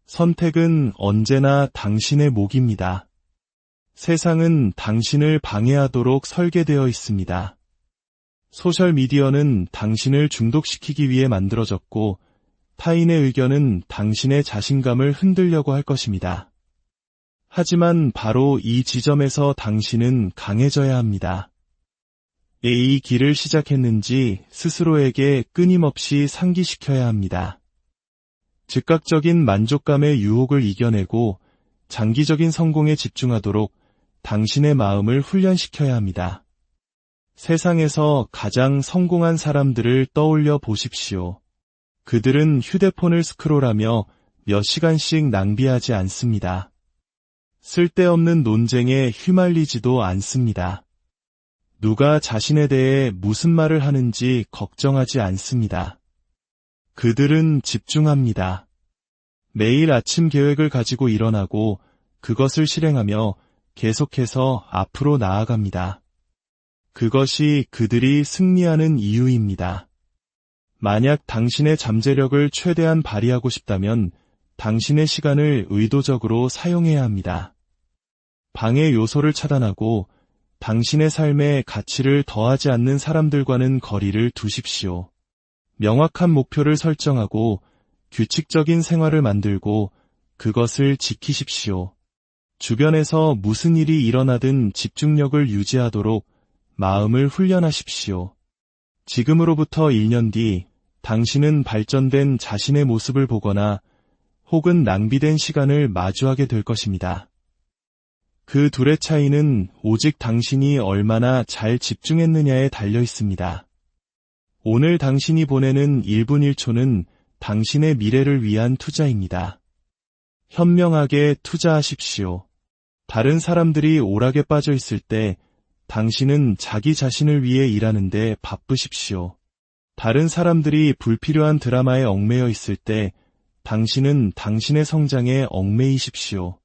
A: 선택은 언제나 당신의 몫입니다. 세상은 당신을 방해하도록 설계되어 있습니다. 소셜미디어는 당신을 중독시키기 위해 만들어졌고 타인의 의견은 당신의 자신감을 흔들려고 할 것입니다. 하지만 바로 이 지점에서 당신은 강해져야 합니다. 이 길을 시작했는지 스스로에게 끊임없이 상기시켜야 합니다. 즉각적인 만족감의 유혹을 이겨내고 장기적인 성공에 집중하도록 당신의 마음을 훈련시켜야 합니다. 세상에서 가장 성공한 사람들을 떠올려 보십시오. 그들은 휴대폰을 스크롤하며 몇 시간씩 낭비하지 않습니다. 쓸데없는 논쟁에 휘말리지도 않습니다. 누가 자신에 대해 무슨 말을 하는지 걱정하지 않습니다. 그들은 집중합니다. 매일 아침 계획을 가지고 일어나고 그것을 실행하며 계속해서 앞으로 나아갑니다. 그것이 그들이 승리하는 이유입니다. 만약 당신의 잠재력을 최대한 발휘하고 싶다면 당신의 시간을 의도적으로 사용해야 합니다. 방해 요소를 차단하고 당신의 삶에 가치를 더하지 않는 사람들과는 거리를 두십시오. 명확한 목표를 설정하고 규칙적인 생활을 만들고 그것을 지키십시오. 주변에서 무슨 일이 일어나든 집중력을 유지하도록 마음을 훈련하십시오. 지금으로부터 1년 뒤 당신은 발전된 자신의 모습을 보거나 혹은 낭비된 시간을 마주하게 될 것입니다. 그 둘의 차이는 오직 당신이 얼마나 잘 집중했느냐에 달려 있습니다. 오늘 당신이 보내는 1분 1초는 당신의 미래를 위한 투자입니다. 현명하게 투자하십시오. 다른 사람들이 오락에 빠져 있을 때 당신은 자기 자신을 위해 일하는데 바쁘십시오. 다른 사람들이 불필요한 드라마에 얽매여 있을 때 당신은 당신의 성장에 얽매이십시오.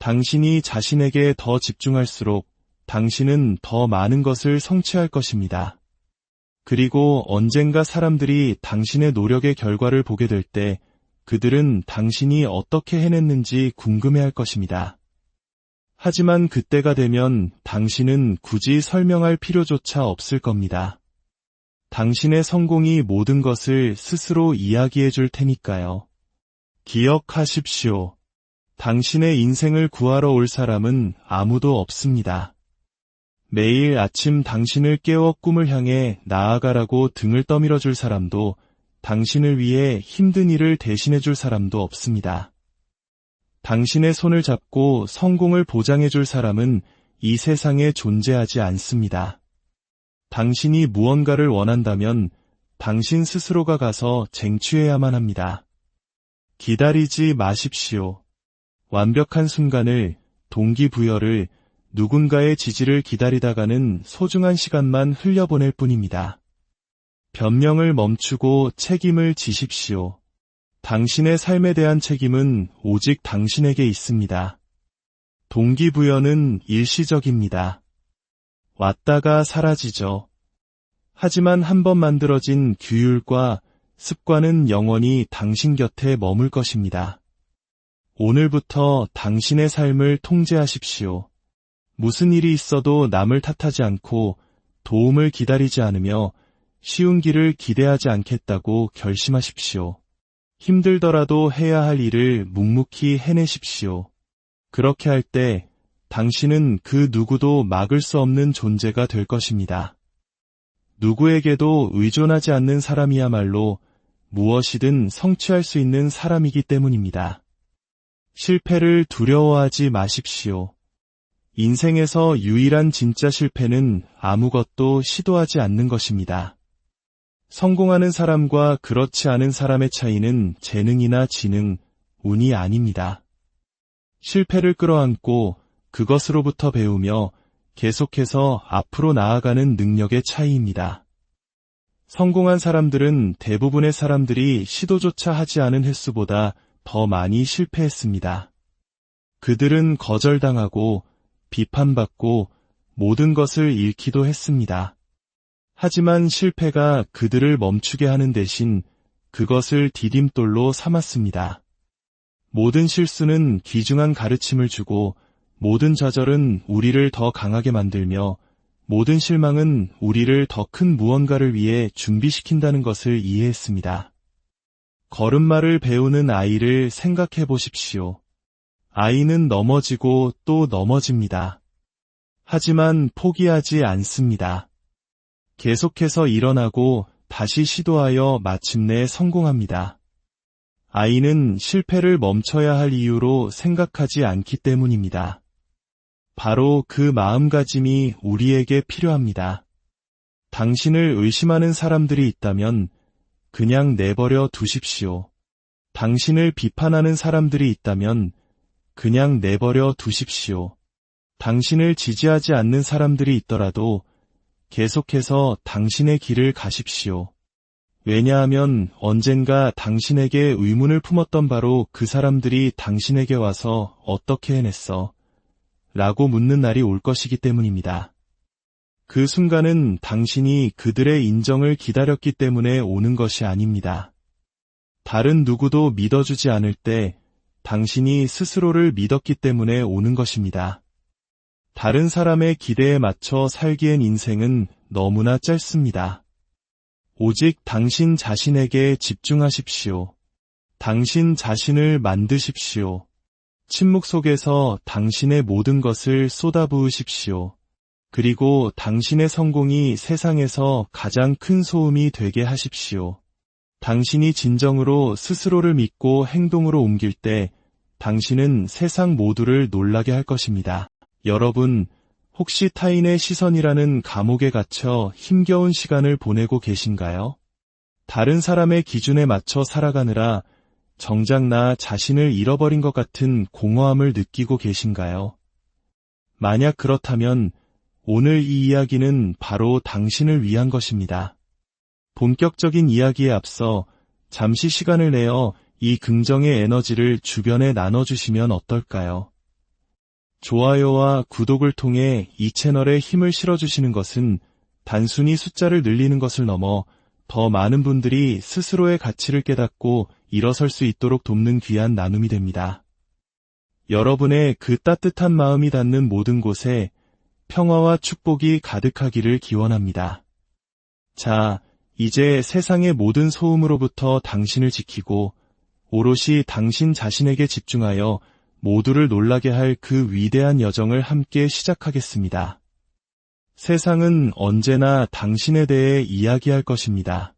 A: 당신이 자신에게 더 집중할수록 당신은 더 많은 것을 성취할 것입니다. 그리고 언젠가 사람들이 당신의 노력의 결과를 보게 될 때 그들은 당신이 어떻게 해냈는지 궁금해할 것입니다. 하지만 그때가 되면 당신은 굳이 설명할 필요조차 없을 겁니다. 당신의 성공이 모든 것을 스스로 이야기해 줄 테니까요. 기억하십시오. 당신의 인생을 구하러 올 사람은 아무도 없습니다. 매일 아침 당신을 깨워 꿈을 향해 나아가라고 등을 떠밀어 줄 사람도 당신을 위해 힘든 일을 대신해 줄 사람도 없습니다. 당신의 손을 잡고 성공을 보장해 줄 사람은 이 세상에 존재하지 않습니다. 당신이 무언가를 원한다면 당신 스스로가 가서 쟁취해야만 합니다. 기다리지 마십시오. 완벽한 순간을, 동기부여를, 누군가의 지지를 기다리다가는 소중한 시간만 흘려보낼 뿐입니다. 변명을 멈추고 책임을 지십시오. 당신의 삶에 대한 책임은 오직 당신에게 있습니다. 동기부여는 일시적입니다. 왔다가 사라지죠. 하지만 한번 만들어진 규율과 습관은 영원히 당신 곁에 머물 것입니다. 오늘부터 당신의 삶을 통제하십시오. 무슨 일이 있어도 남을 탓하지 않고 도움을 기다리지 않으며 쉬운 길을 기대하지 않겠다고 결심하십시오. 힘들더라도 해야 할 일을 묵묵히 해내십시오. 그렇게 할 때 당신은 그 누구도 막을 수 없는 존재가 될 것입니다. 누구에게도 의존하지 않는 사람이야말로 무엇이든 성취할 수 있는 사람이기 때문입니다. 실패를 두려워하지 마십시오. 인생에서 유일한 진짜 실패는 아무것도 시도하지 않는 것입니다. 성공하는 사람과 그렇지 않은 사람의 차이는 재능이나 지능, 운이 아닙니다. 실패를 끌어안고 그것으로부터 배우며 계속해서 앞으로 나아가는 능력의 차이입니다. 성공한 사람들은 대부분의 사람들이 시도조차 하지 않은 횟수보다 더 많이 실패했습니다. 그들은 거절당하고 비판받고 모든 것을 잃기도 했습니다. 하지만 실패가 그들을 멈추게 하는 대신 그것을 디딤돌로 삼았습니다. 모든 실수는 귀중한 가르침을 주고 모든 좌절은 우리를 더 강하게 만들며 모든 실망은 우리를 더 큰 무언가를 위해 준비시킨다는 것을 이해했습니다. 걸음마를 배우는 아이를 생각해 보십시오. 아이는 넘어지고 또 넘어집니다. 하지만 포기하지 않습니다. 계속해서 일어나고 다시 시도하여 마침내 성공합니다. 아이는 실패를 멈춰야 할 이유로 생각하지 않기 때문입니다. 바로 그 마음가짐이 우리에게 필요합니다. 당신을 의심하는 사람들이 있다면 그냥 내버려 두십시오. 당신을 비판하는 사람들이 있다면 그냥 내버려 두십시오. 당신을 지지하지 않는 사람들이 있더라도 계속해서 당신의 길을 가십시오. 왜냐하면 언젠가 당신에게 의문을 품었던 바로 그 사람들이 당신에게 와서 어떻게 해냈어? 라고 묻는 날이 올 것이기 때문입니다. 그 순간은 당신이 그들의 인정을 기다렸기 때문에 오는 것이 아닙니다. 다른 누구도 믿어주지 않을 때 당신이 스스로를 믿었기 때문에 오는 것입니다. 다른 사람의 기대에 맞춰 살기엔 인생은 너무나 짧습니다. 오직 당신 자신에게 집중하십시오. 당신 자신을 만드십시오. 침묵 속에서 당신의 모든 것을 쏟아부으십시오. 그리고 당신의 성공이 세상에서 가장 큰 소음이 되게 하십시오. 당신이 진정으로 스스로를 믿고 행동으로 옮길 때 당신은 세상 모두를 놀라게 할 것입니다. 여러분, 혹시 타인의 시선이라는 감옥에 갇혀 힘겨운 시간을 보내고 계신가요? 다른 사람의 기준에 맞춰 살아가느라 정작 나 자신을 잃어버린 것 같은 공허함을 느끼고 계신가요? 만약 그렇다면 오늘 이 이야기는 바로 당신을 위한 것입니다. 본격적인 이야기에 앞서 잠시 시간을 내어 이 긍정의 에너지를 주변에 나눠주시면 어떨까요? 좋아요와 구독을 통해 이 채널에 힘을 실어주시는 것은 단순히 숫자를 늘리는 것을 넘어 더 많은 분들이 스스로의 가치를 깨닫고 일어설 수 있도록 돕는 귀한 나눔이 됩니다. 여러분의 그 따뜻한 마음이 닿는 모든 곳에 평화와 축복이 가득하기를 기원합니다. 자, 이제 세상의 모든 소음으로부터 당신을 지키고 오롯이 당신 자신에게 집중하여 모두를 놀라게 할 그 위대한 여정을 함께 시작하겠습니다. 세상은 언제나 당신에 대해 이야기할 것입니다.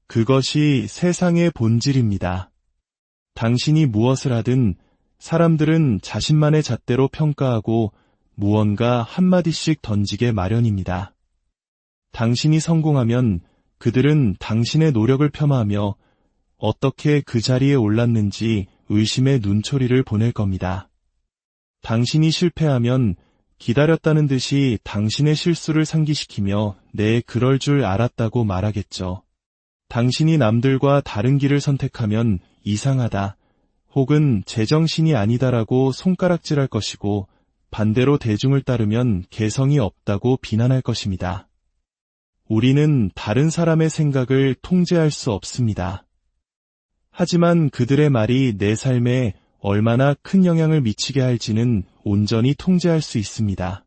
A: 그것이 세상의 본질입니다. 당신이 무엇을 하든 사람들은 자신만의 잣대로 평가하고 무언가 한마디씩 던지게 마련입니다. 당신이 성공하면 그들은 당신의 노력을 폄하하며 어떻게 그 자리에 올랐는지 의심의 눈초리를 보낼 겁니다. 당신이 실패하면 기다렸다는 듯이 당신의 실수를 상기시키며 네, 그럴 줄 알았다고 말하겠죠. 당신이 남들과 다른 길을 선택하면 이상하다, 혹은 제정신이 아니다라고 손가락질할 것이고, 반대로 대중을 따르면 개성이 없다고 비난할 것입니다. 우리는 다른 사람의 생각을 통제할 수 없습니다. 하지만 그들의 말이 내 삶에 얼마나 큰 영향을 미치게 할지는 온전히 통제할 수 있습니다.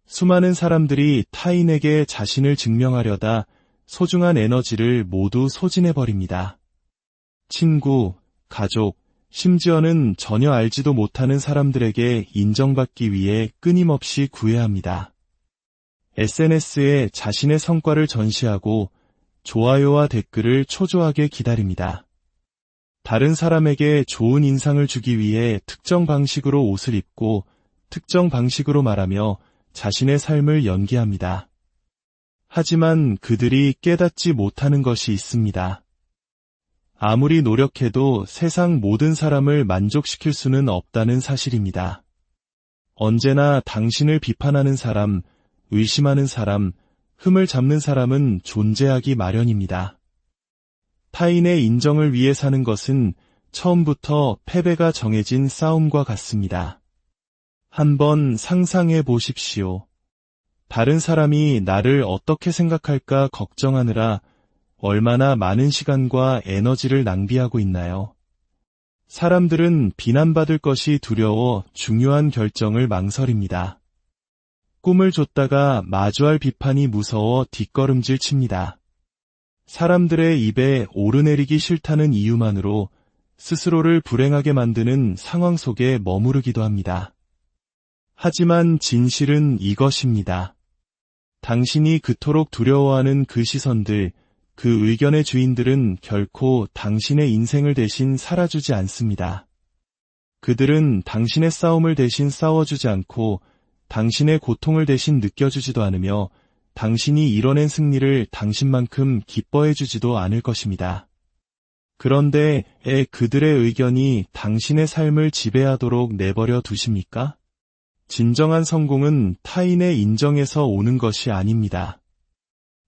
A: 수많은 사람들이 타인에게 자신을 증명하려다 소중한 에너지를 모두 소진해버립니다. 친구, 가족, 심지어는 전혀 알지도 못하는 사람들에게 인정받기 위해 끊임없이 구애합니다. SNS에 자신의 성과를 전시하고 좋아요와 댓글을 초조하게 기다립니다. 다른 사람에게 좋은 인상을 주기 위해 특정 방식으로 옷을 입고 특정 방식으로 말하며 자신의 삶을 연기합니다. 하지만 그들이 깨닫지 못하는 것이 있습니다. 아무리 노력해도 세상 모든 사람을 만족시킬 수는 없다는 사실입니다. 언제나 당신을 비판하는 사람, 의심하는 사람, 흠을 잡는 사람은 존재하기 마련입니다. 타인의 인정을 위해 사는 것은 처음부터 패배가 정해진 싸움과 같습니다. 한번 상상해 보십시오. 다른 사람이 나를 어떻게 생각할까 걱정하느라 얼마나 많은 시간과 에너지를 낭비하고 있나요? 사람들은 비난받을 것이 두려워 중요한 결정을 망설입니다. 꿈을 줬다가 마주할 비판이 무서워 뒷걸음질 칩니다. 사람들의 입에 오르내리기 싫다는 이유만으로 스스로를 불행하게 만드는 상황 속에 머무르기도 합니다. 하지만 진실은 이것입니다. 당신이 그토록 두려워하는 그 시선들, 그 의견의 주인들은 결코 당신의 인생을 대신 살아주지 않습니다. 그들은 당신의 싸움을 대신 싸워주지 않고 당신의 고통을 대신 느껴주지도 않으며 당신이 이뤄낸 승리를 당신만큼 기뻐해주지도 않을 것입니다. 그런데 그들의 의견이 당신의 삶을 지배하도록 내버려 두십니까? 진정한 성공은 타인의 인정에서 오는 것이 아닙니다.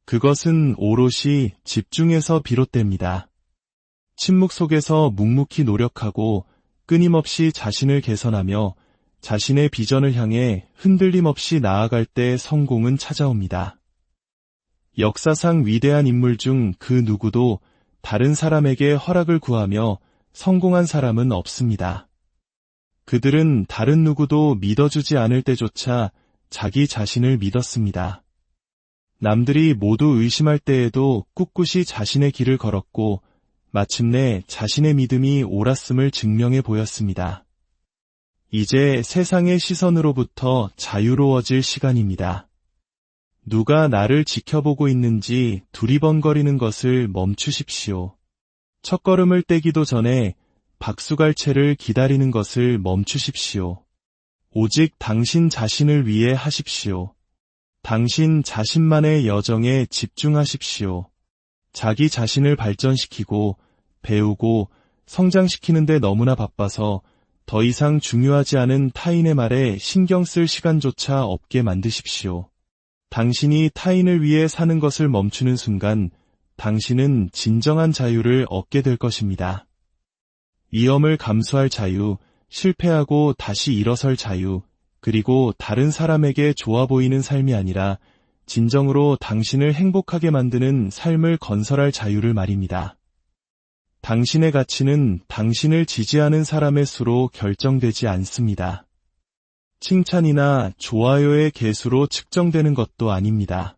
A: 그것은 오롯이 집중에서 비롯됩니다. 침묵 속에서 묵묵히 노력하고 끊임없이 자신을 개선하며 자신의 비전을 향해 흔들림 없이 나아갈 때 성공은 찾아옵니다. 역사상 위대한 인물 중 그 누구도 다른 사람에게 허락을 구하며 성공한 사람은 없습니다. 그들은 다른 누구도 믿어주지 않을 때조차 자기 자신을 믿었습니다. 남들이 모두 의심할 때에도 꿋꿋이 자신의 길을 걸었고 마침내 자신의 믿음이 옳았음을 증명해 보였습니다. 이제 세상의 시선으로부터 자유로워질 시간입니다. 누가 나를 지켜보고 있는지 두리번거리는 것을 멈추십시오. 첫걸음을 떼기도 전에 박수갈채를 기다리는 것을 멈추십시오. 오직 당신 자신을 위해 하십시오. 당신 자신만의 여정에 집중하십시오. 자기 자신을 발전시키고 배우고 성장시키는데 너무나 바빠서 더 이상 중요하지 않은 타인의 말에 신경 쓸 시간조차 없게 만드십시오. 당신이 타인을 위해 사는 것을 멈추는 순간 당신은 진정한 자유를 얻게 될 것입니다. 위험을 감수할 자유, 실패하고 다시 일어설 자유, 그리고 다른 사람에게 좋아 보이는 삶이 아니라 진정으로 당신을 행복하게 만드는 삶을 건설할 자유를 말입니다. 당신의 가치는 당신을 지지하는 사람의 수로 결정되지 않습니다. 칭찬이나 좋아요의 개수로 측정되는 것도 아닙니다.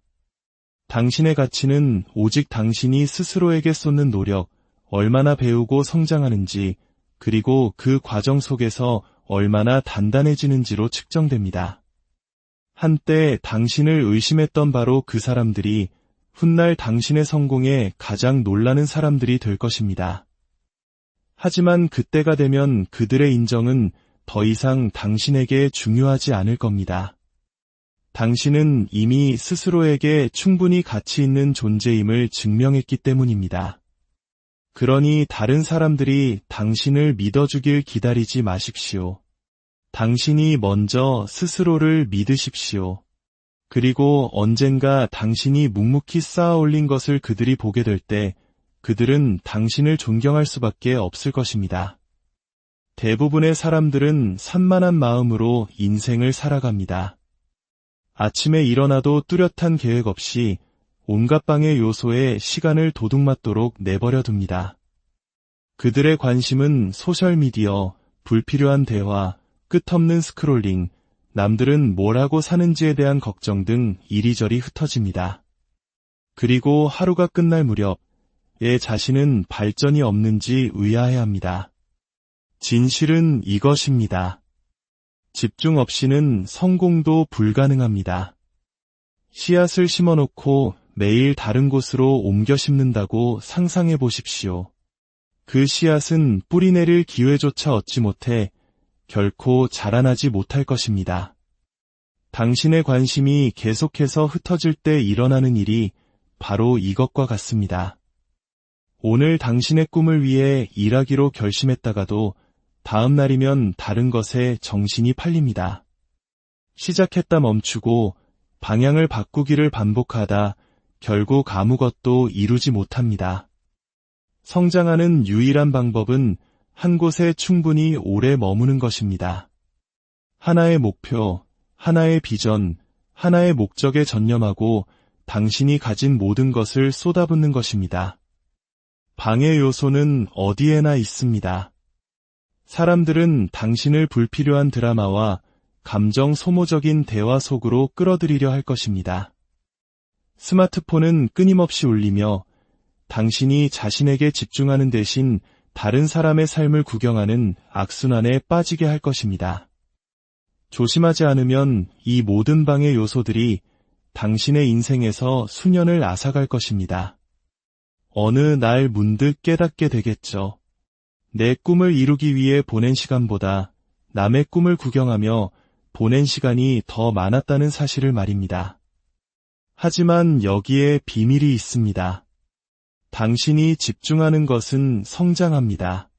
A: 당신의 가치는 오직 당신이 스스로에게 쏟는 노력, 얼마나 배우고 성장하는지, 그리고 그 과정 속에서 얼마나 단단해지는지로 측정됩니다. 한때 당신을 의심했던 바로 그 사람들이 훗날 당신의 성공에 가장 놀라는 사람들이 될 것입니다. 하지만 그때가 되면 그들의 인정은 더 이상 당신에게 중요하지 않을 겁니다. 당신은 이미 스스로에게 충분히 가치 있는 존재임을 증명했기 때문입니다. 그러니 다른 사람들이 당신을 믿어주길 기다리지 마십시오. 당신이 먼저 스스로를 믿으십시오. 그리고 언젠가 당신이 묵묵히 쌓아 올린 것을 그들이 보게 될 때 그들은 당신을 존경할 수밖에 없을 것입니다. 대부분의 사람들은 산만한 마음으로 인생을 살아갑니다. 아침에 일어나도 뚜렷한 계획 없이 온갖 방해 요소에 시간을 도둑맞도록 내버려 둡니다. 그들의 관심은 소셜미디어, 불필요한 대화, 끝없는 스크롤링, 남들은 뭘 하고 사는지에 대한 걱정 등 이리저리 흩어집니다. 그리고 하루가 끝날 무렵 내 자신은 발전이 없는지 의아해합니다. 진실은 이것입니다. 집중 없이는 성공도 불가능합니다. 씨앗을 심어놓고 매일 다른 곳으로 옮겨 심는다고 상상해 보십시오. 그 씨앗은 뿌리 내릴 기회조차 얻지 못해 결코 자라나지 못할 것입니다. 당신의 관심이 계속해서 흩어질 때 일어나는 일이 바로 이것과 같습니다. 오늘 당신의 꿈을 위해 일하기로 결심했다가도 다음 날이면 다른 것에 정신이 팔립니다. 시작했다 멈추고 방향을 바꾸기를 반복하다 결국 아무것도 이루지 못합니다. 성장하는 유일한 방법은 한 곳에 충분히 오래 머무는 것입니다. 하나의 목표, 하나의 비전, 하나의 목적에 전념하고 당신이 가진 모든 것을 쏟아붓는 것입니다. 방해 요소는 어디에나 있습니다. 사람들은 당신을 불필요한 드라마와 감정 소모적인 대화 속으로 끌어들이려 할 것입니다. 스마트폰은 끊임없이 울리며 당신이 자신에게 집중하는 대신 다른 사람의 삶을 구경하는 악순환에 빠지게 할 것입니다. 조심하지 않으면 이 모든 방해 요소들이 당신의 인생에서 수년을 앗아갈 것입니다. 어느 날 문득 깨닫게 되겠죠. 내 꿈을 이루기 위해 보낸 시간보다 남의 꿈을 구경하며 보낸 시간이 더 많았다는 사실을 말입니다. 하지만 여기에 비밀이 있습니다. 당신이 집중하는 것은 성장합니다.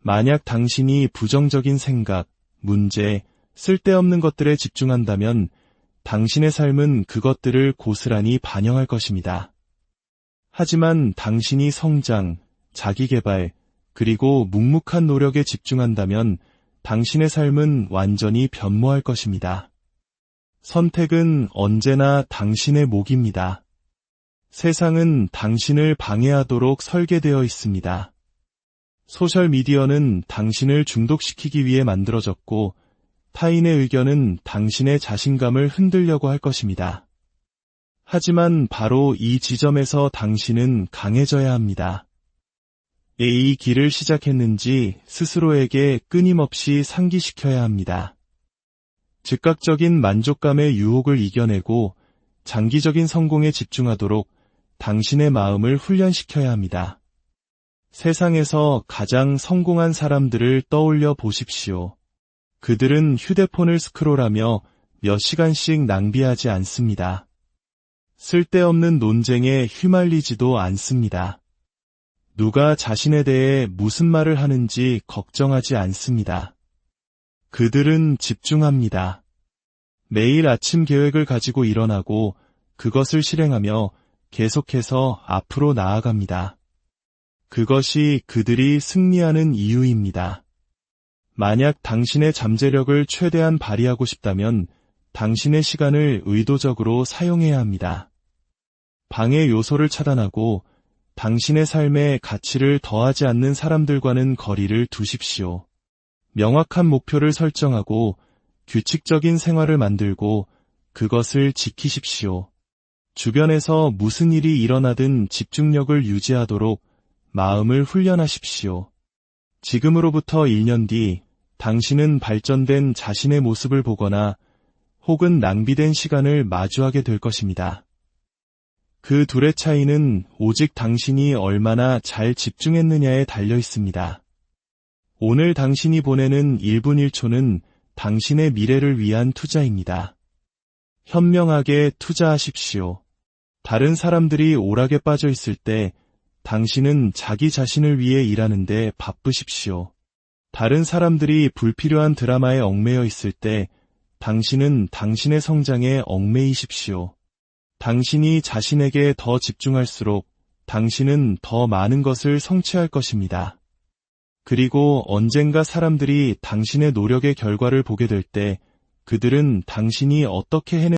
A: 만약 당신이 부정적인 생각, 문제, 쓸데없는 것들에 집중한다면 당신의 삶은 그것들을 고스란히 반영할 것입니다. 하지만 당신이 성장, 자기개발, 그리고 묵묵한 노력에 집중한다면 당신의 삶은 완전히 변모할 것입니다. 선택은 언제나 당신의 몫입니다. 세상은 당신을 방해하도록 설계되어 있습니다. 소셜미디어는 당신을 중독시키기 위해 만들어졌고 타인의 의견은 당신의 자신감을 흔들려고 할 것입니다. 하지만 바로 이 지점에서 당신은 강해져야 합니다. 이 길을 시작했는지 스스로에게 끊임없이 상기시켜야 합니다. 즉각적인 만족감의 유혹을 이겨내고 장기적인 성공에 집중하도록 당신의 마음을 훈련시켜야 합니다. 세상에서 가장 성공한 사람들을 떠올려 보십시오. 그들은 휴대폰을 스크롤하며 몇 시간씩 낭비하지 않습니다. 쓸데없는 논쟁에 휘말리지도 않습니다. 누가 자신에 대해 무슨 말을 하는지 걱정하지 않습니다. 그들은 집중합니다. 매일 아침 계획을 가지고 일어나고 그것을 실행하며 계속해서 앞으로 나아갑니다. 그것이 그들이 승리하는 이유입니다. 만약 당신의 잠재력을 최대한 발휘하고 싶다면 당신의 시간을 의도적으로 사용해야 합니다. 방해 요소를 차단하고 당신의 삶에 가치를 더하지 않는 사람들과는 거리를 두십시오. 명확한 목표를 설정하고 규칙적인 생활을 만들고 그것을 지키십시오. 주변에서 무슨 일이 일어나든 집중력을 유지하도록 마음을 훈련하십시오. 지금으로부터 1년 뒤 당신은 발전된 자신의 모습을 보거나 혹은 낭비된 시간을 마주하게 될 것입니다. 그 둘의 차이는 오직 당신이 얼마나 잘 집중했느냐에 달려 있습니다. 오늘 당신이 보내는 1분 1초는 당신의 미래를 위한 투자입니다. 현명하게 투자하십시오. 다른 사람들이 오락에 빠져 있을 때 당신은 자기 자신을 위해 일하는데 바쁘십시오. 다른 사람들이 불필요한 드라마에 얽매여 있을 때 당신은 당신의 성장에 얽매이십시오. 당신이 자신에게 더 집중할수록 당신은 더 많은 것을 성취할 것입니다. 그리고 언젠가 사람들이 당신의 노력의 결과를 보게 될 때 그들은 당신이 어떻게 해내